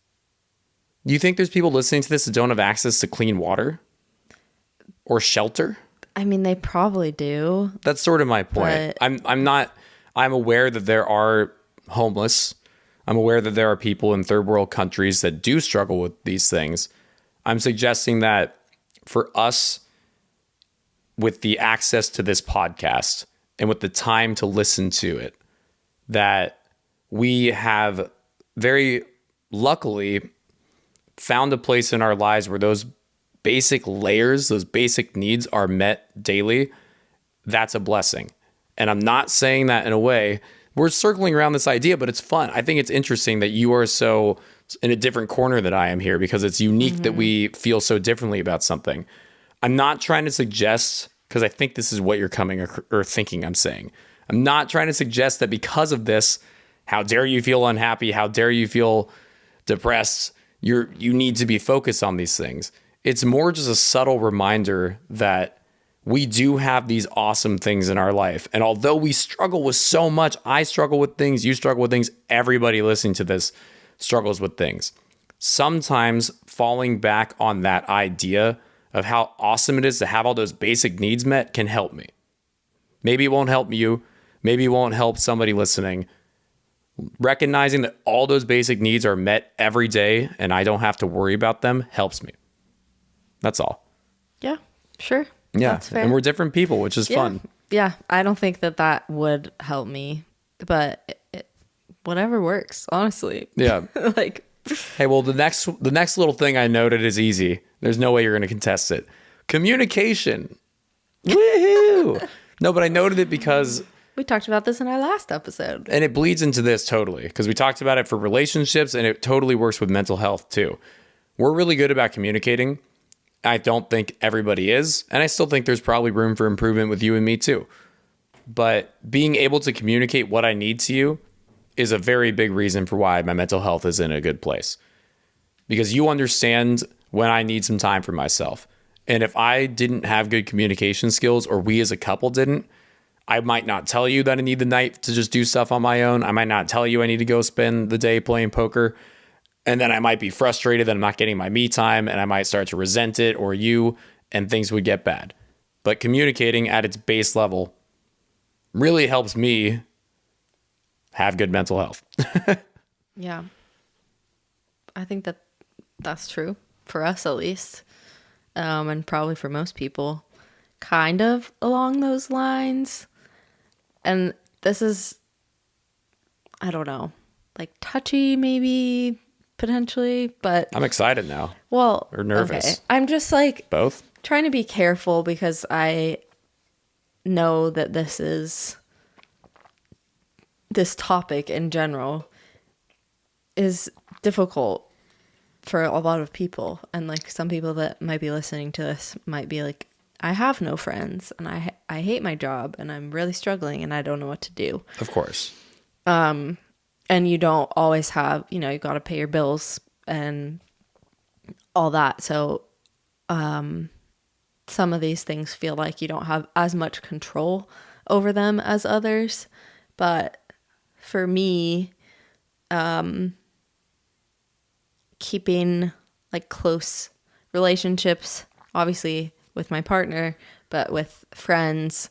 do you think there's people listening to this that don't have access to clean water or shelter? I mean, they probably do. That's sort of my point. I'm aware that there are homeless. I'm aware that there are people in third world countries that do struggle with these things. I'm suggesting that for us, with the access to this podcast and with the time to listen to it, that we have very luckily found a place in our lives where those basic layers, those basic needs are met daily. That's a blessing. And I'm not saying that in a way, we're circling around this idea, but it's fun. I think it's interesting that you are so in a different corner than I am here because it's unique that we feel so differently about something. I'm not trying to suggest, because I think this is what you're coming or thinking I'm saying. I'm not trying to suggest that because of this, how dare you feel unhappy? How dare you feel depressed? You need to be focused on these things. It's more just a subtle reminder that we do have these awesome things in our life. And although we struggle with so much, I struggle with things, you struggle with things, everybody listening to this struggles with things. Sometimes falling back on that idea of how awesome it is to have all those basic needs met can help me. Maybe it won't help you. Maybe it won't help somebody listening. Recognizing that all those basic needs are met every day and I don't have to worry about them helps me. That's all. Yeah, sure. Yeah, that's fair. And we're different people, which is fun. Yeah, I don't think that would help me, but whatever works, honestly. Yeah. Like, hey, well, the next little thing I noted is easy. There's no way you're going to contest it. Communication. Woohoo! No, but I noted it because we talked about this in our last episode. And it bleeds into this totally, because we talked about it for relationships and it totally works with mental health too. We're really good about communicating. I don't think everybody is. And I still think there's probably room for improvement with you and me too. But being able to communicate what I need to you is a very big reason for why my mental health is in a good place. Because you understand when I need some time for myself. And if I didn't have good communication skills, or we as a couple didn't, I might not tell you that I need the night to just do stuff on my own. I might not tell you I need to go spend the day playing poker. And then I might be frustrated that I'm not getting my me time, and I might start to resent it or you, and things would get bad. But communicating at its base level really helps me have good mental health. Yeah. I think that's true for us at least. And probably for most people, kind of along those lines. And this is, I don't know, like touchy maybe, potentially, but I'm excited now. Well, or nervous. Okay. I'm just like both trying to be careful because I know that this topic in general is difficult for a lot of people. And like some people that might be listening to this might be like, I have no friends and I hate my job and I'm really struggling and I don't know what to do. Of course. And you don't always have, you got to pay your bills and all that. So some of these things feel like you don't have as much control over them as others. But for me, keeping like close relationships, obviously with my partner, but with friends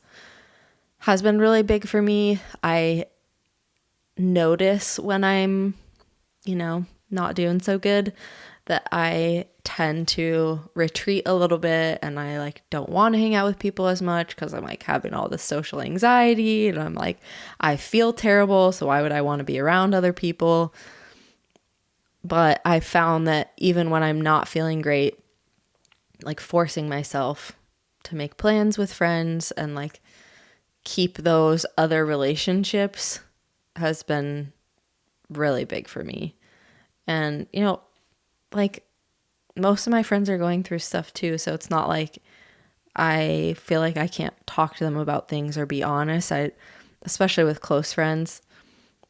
has been really big for me. I notice when I'm, not doing so good that I tend to retreat a little bit, and I like don't want to hang out with people as much because I'm like having all this social anxiety, and I'm like, I feel terrible, so why would I want to be around other people? But I found that even when I'm not feeling great, like forcing myself to make plans with friends and like keep those other relationships has been really big for me. And, like most of my friends are going through stuff too. So it's not like I feel like I can't talk to them about things or be honest. Especially with close friends,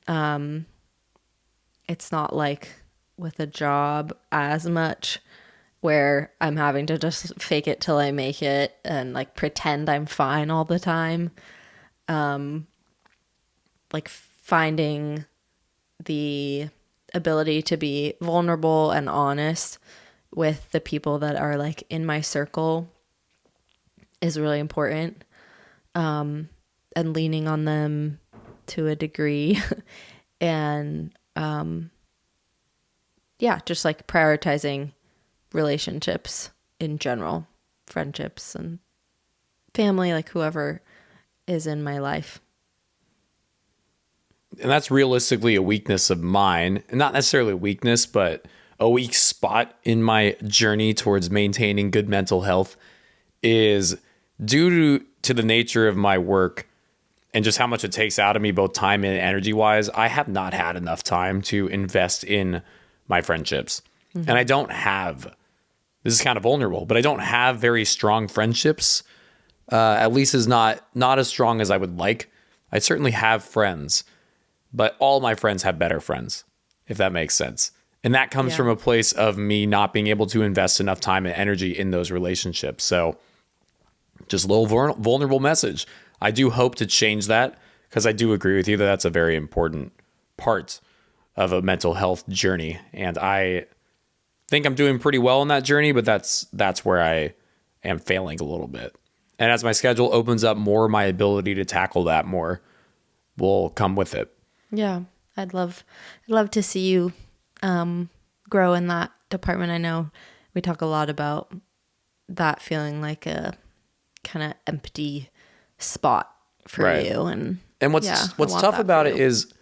it's not like with a job as much where I'm having to just fake it till I make it and like pretend I'm fine all the time. Like finding the ability to be vulnerable and honest with the people that are like in my circle is really important. And leaning on them to a degree and, just like prioritizing relationships in general, friendships and family, like whoever is in my life. And that's realistically a weakness of mine. Not necessarily a weakness, but a weak spot in my journey towards maintaining good mental health is due to the nature of my work and just how much it takes out of me, both time and energy wise. I have not had enough time to invest in my friendships. Mm-hmm. And I don't have, this is kind of vulnerable, but I don't have very strong friendships. At least is not as strong as I would like. I certainly have friends, but all my friends have better friends, if that makes sense. And that comes from a place of me not being able to invest enough time and energy in those relationships. So just a little vulnerable message. I do hope to change that because I do agree with you that that's a very important part of a mental health journey. And I think I'm doing pretty well on that journey, but that's where I am failing a little bit. And as my schedule opens up more, my ability to tackle that more will come with it. Yeah, I'd love to see you grow in that department. I know we talk a lot about that feeling like a kind of empty spot for you. And what's tough about it is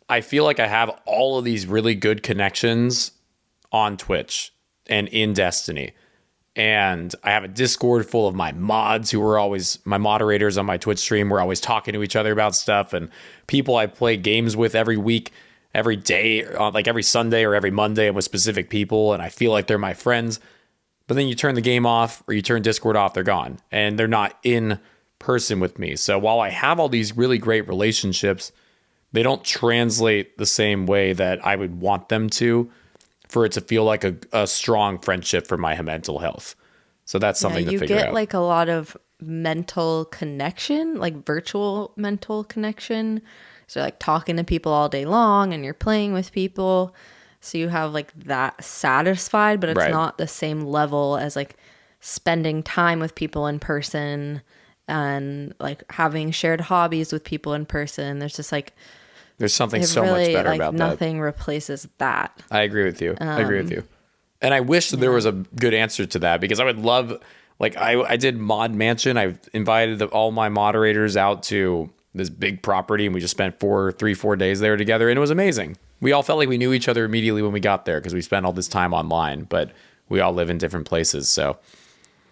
I feel like I have all of these really good connections on Twitch and in Destiny. And I have a Discord full of my mods who are always my moderators on my Twitch stream. We're always talking to each other about stuff, and people I play games with every week, every day, like every Sunday or every Monday, and with specific people. And I feel like they're my friends. But then you turn the game off or you turn Discord off, they're gone and they're not in person with me. So while I have all these really great relationships, they don't translate the same way that I would want them to for it to feel like a strong friendship for my mental health. So that's something to figure out. You get like a lot of mental connection, like virtual mental connection. So like talking to people all day long and you're playing with people. So you have like that satisfied, but it's not the same level as like spending time with people in person and like having shared hobbies with people in person. There's just like, there's something so much better about that. Nothing replaces that. I agree with you. And I wish that there was a good answer to that because I would love, like I did Mod Mansion. I invited all my moderators out to this big property and we just spent 4 days there together and it was amazing. We all felt like we knew each other immediately when we got there because we spent all this time online, but we all live in different places. So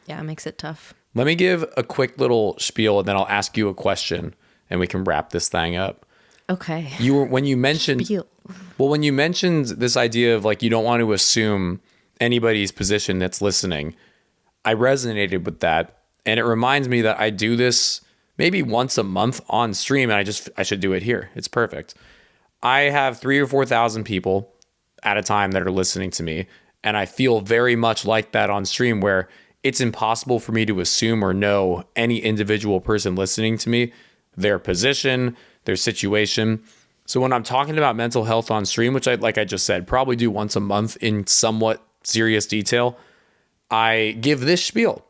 yeah, it makes it tough. Let me give a quick little spiel and then I'll ask you a question and we can wrap this thing up. Okay. When you mentioned this idea of like, you don't want to assume anybody's position that's listening, I resonated with that. And it reminds me that I do this maybe once a month on stream and I should do it here. It's perfect. I have 3,000 or 4,000 people at a time that are listening to me. And I feel very much like that on stream where it's impossible for me to assume or know any individual person listening to me, their position, their situation. So when I'm talking about mental health on stream, which like I just said, probably do once a month in somewhat serious detail, I give this spiel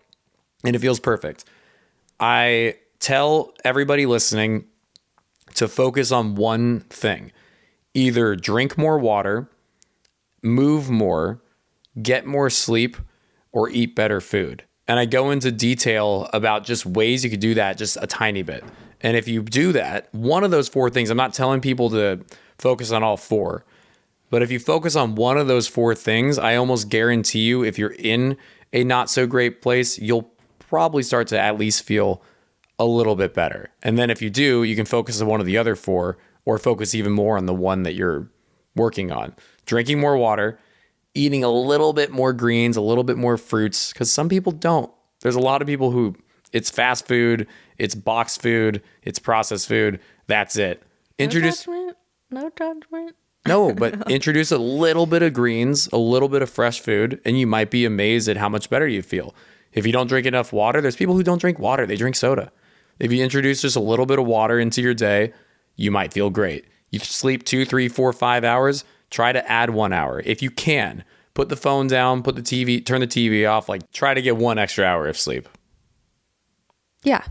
and it feels perfect. I tell everybody listening to focus on one thing. Either drink more water, move more, get more sleep, or eat better food. And I go into detail about just ways you could do that just a tiny bit. And if you do that, one of those four things, I'm not telling people to focus on all four, but if you focus on one of those four things, I almost guarantee you, if you're in a not so great place, you'll probably start to at least feel a little bit better. And then if you do, you can focus on one of the other four or focus even more on the one that you're working on. Drinking more water, eating a little bit more greens, a little bit more fruits, because some people don't. There's a lot of people who it's fast food, it's boxed food, it's processed food. That's it. No judgment. No, but introduce a little bit of greens, a little bit of fresh food, and you might be amazed at how much better you feel. If you don't drink enough water, there's people who don't drink water, they drink soda. If you introduce just a little bit of water into your day, you might feel great. You sleep 2, 3, 4, 5 hours, try to add 1 hour. If you can, put the phone down, turn the TV off, like try to get 1 extra hour of sleep. Yeah,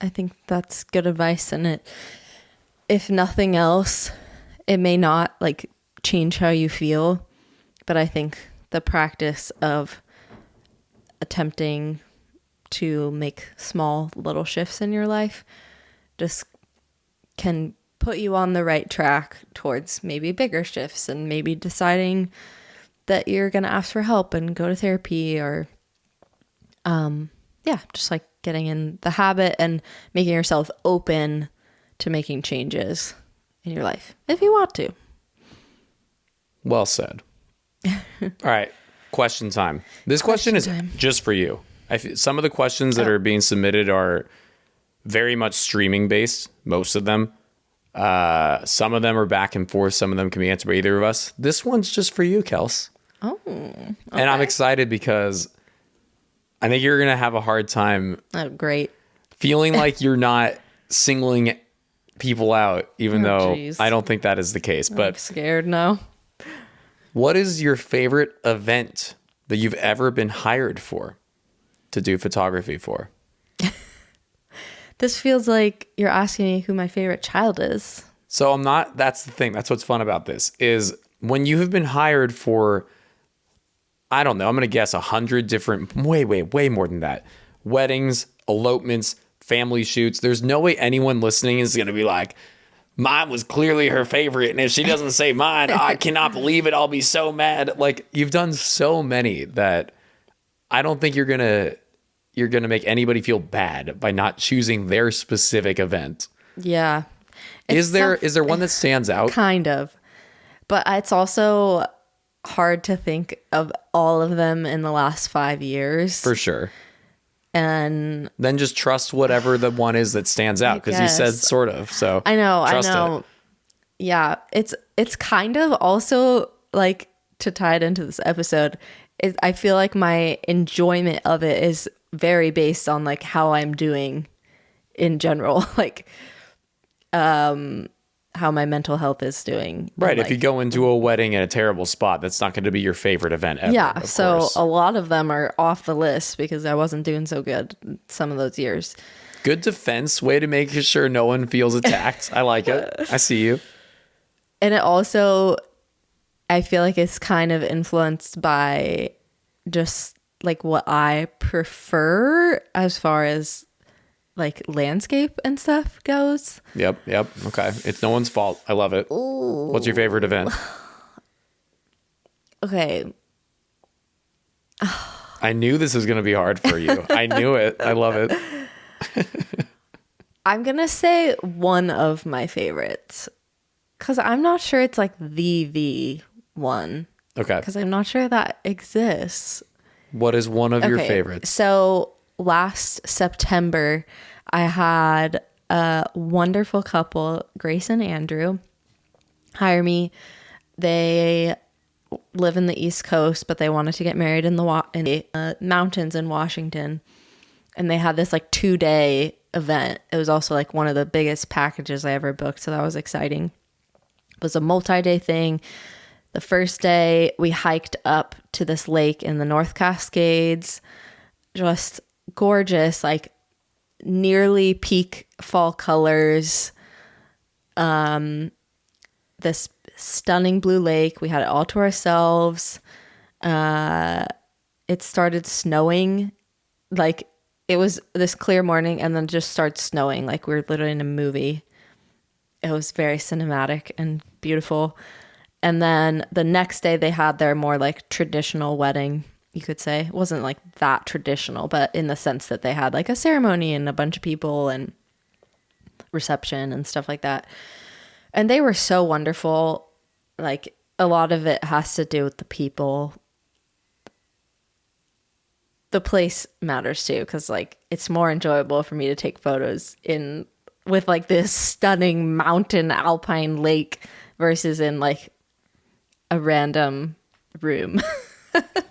I think that's good advice. And if nothing else, it may not like change how you feel, but I think the practice of attempting to make small little shifts in your life just can put you on the right track towards maybe bigger shifts and maybe deciding that you're going to ask for help and go to therapy or just like getting in the habit and making yourself open to making changes in your life if you want to. Well said. All right, question time. This question is just for you. Some of the questions that are being submitted are very much streaming based, most of them. Some of them are back and forth. Some of them can be answered by either of us. This one's just for you, Kels. Oh, okay. And I'm excited because I think you're going to have a hard time great. Feeling like you're not singling people out, even though geez. I don't think that is the case. But I'm scared now. What is your favorite event that you've ever been hired for to do photography for? This feels like you're asking me who my favorite child is. So I'm not, that's the thing. That's what's fun about this is when you have been hired for, I don't know, I'm going to guess 100 different, way more than that. Weddings, elopements, family shoots. There's no way anyone listening is going to be like, mine was clearly her favorite. And if she doesn't say mine, I cannot believe it. I'll be so mad. Like you've done so many that I don't think you're going to make anybody feel bad by not choosing their specific event. Yeah. Is there one that stands out? Kind of. But it's also hard to think of all of them in the last 5 years. For sure. And then just trust whatever the one is that stands out because you said sort of. So I know. It. Yeah. It's kind of also like to tie it into this episode. I feel like my enjoyment of it is very based on like how I'm doing in general, like how my mental health is doing. Right. Like, if you go into a wedding at a terrible spot, that's not going to be your favorite event ever. Yeah. So course. A lot of them are off the list because I wasn't doing so good some of those years. Good defense. Way to make sure no one feels attacked. I like it. I see you. And it also, I feel like it's kind of influenced by just like what I prefer as far as like landscape and stuff goes. Yep. Okay. It's no one's fault. I love it. Ooh. What's your favorite event? Okay. I knew this was going to be hard for you. I knew it. I love it. I'm going to say one of my favorites because I'm not sure it's like the one. Okay. Because I'm not sure that exists. What is one of your favorites? So last September, I had a wonderful couple, Grace and Andrew, hire me. They live in the East Coast, but they wanted to get married in the mountains in Washington. And they had this like 2-day event. It was also like one of the biggest packages I ever booked. So that was exciting. was a multi-day thing. The first day we hiked up to this lake in the North Cascades, just gorgeous, like nearly peak fall colors. This stunning blue lake. We had it all to ourselves. It started snowing. Like it was this clear morning and then just started snowing. Like we were literally in a movie. It was very cinematic and beautiful. And then the next day they had their more like traditional wedding, you could say. It wasn't like that traditional, but in the sense that they had like a ceremony and a bunch of people and reception and stuff like that. And they were so wonderful. Like a lot of it has to do with the people. The place matters too, because like it's more enjoyable for me to take photos in with like this stunning mountain alpine lake versus in like a random room.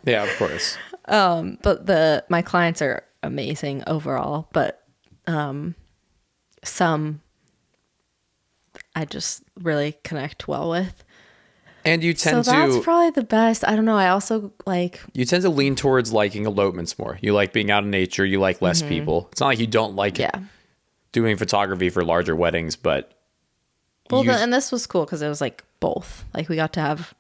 Yeah, of course. But my clients are amazing overall, but some I just really connect well with. And you tend so that's probably the best. I don't know. I also like... You tend to lean towards liking elopements more. You like being out in nature. You like less people. It's not like you don't like doing photography for larger weddings, but... Well, and this was cool because it was like both. Like we got to have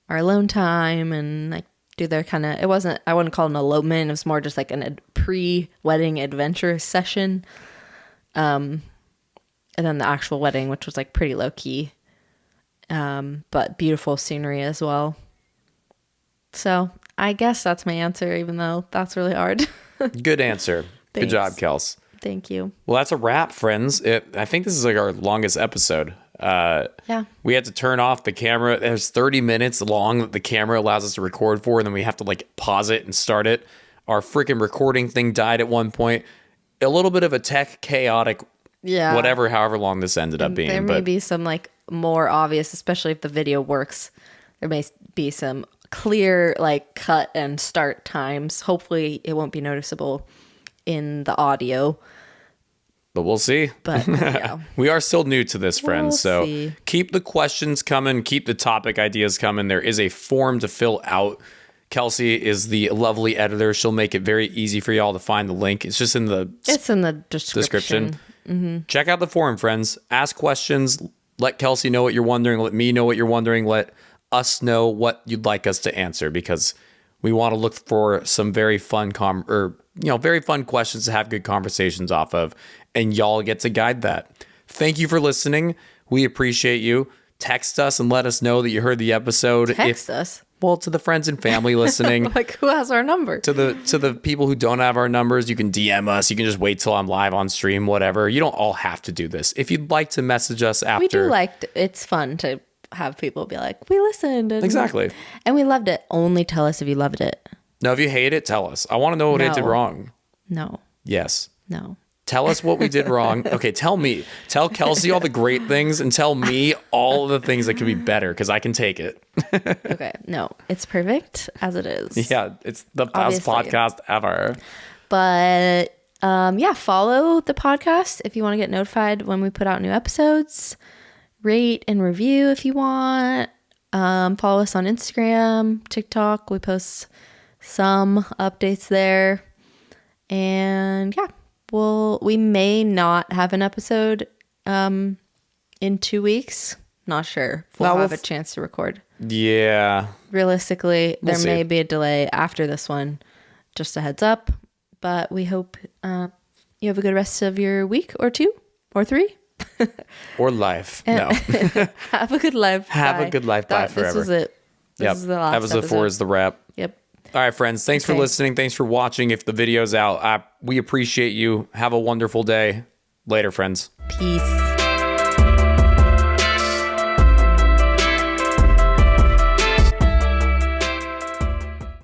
our alone time and like do their kind of... It wasn't... I wouldn't call it an elopement. It was more just like a pre-wedding adventure session. And then the actual wedding, which was like pretty low-key. But beautiful scenery as well. So I guess that's my answer, even though that's really hard. Good answer. Good job, Kels. Thank you. Well, that's a wrap, friends. I think this is like our longest episode. Yeah. We had to turn off the camera. It was 30 minutes long that the camera allows us to record for, and then we have to like pause it and start it. Our freaking recording thing died at one point. A little bit of a tech chaotic, whatever, however long this ended up being. There may be some like more obvious, especially if the video works, there may be some clear like cut and start times. Hopefully it won't be noticeable in the audio, but we'll see. But yeah. We are still new to this, friends. We'll see. Keep the questions coming, keep the topic ideas coming. There is a form to fill out. Kelsey is the lovely editor. She'll make it very easy for y'all to find the link. It's just in the description. Mm-hmm. Check out the forum, friends. Ask questions. Let Kelsey know what you're wondering. Let me know what you're wondering. Let us know what you'd like us to answer, because we want to look for some very fun very fun questions to have good conversations off of, and y'all get to guide that. Thank you for listening. We appreciate you. Text us and let us know that you heard the episode. Text us. Well, to the friends and family listening. Like, who has our number? To the people who don't have our numbers, you can DM us. You can just wait till I'm live on stream, whatever. You don't all have to do this. If you'd like to message us after. We do it's fun to have people be like, we listened. Exactly. And we loved it. Only tell us if you loved it. No, if you hate it, tell us. I want to know what I did wrong. No. Yes. No. Tell us what we did wrong. Okay, tell me. Tell Kelsey all the great things and tell me all of the things that could be better, because I can take it. Okay. No, it's perfect as it is. Yeah, it's the best podcast ever. But follow the podcast if you want to get notified when we put out new episodes. Rate and review if you want. Follow us on Instagram, TikTok. We post some updates there. And yeah. Well, we may not have an episode in 2 weeks. Not sure if we'll have a chance to record. Yeah. Realistically, there may be a delay after this one. Just a heads up. But we hope you have a good rest of your week or 2 or 3. Or life. No. Have a good life. Have a good life. Bye forever. This was it. This is the last episode 4 is the wrap. Yep. All right, friends. Thanks for listening. Thanks for watching. If the video's out, we appreciate you. Have a wonderful day. Later, friends. Peace.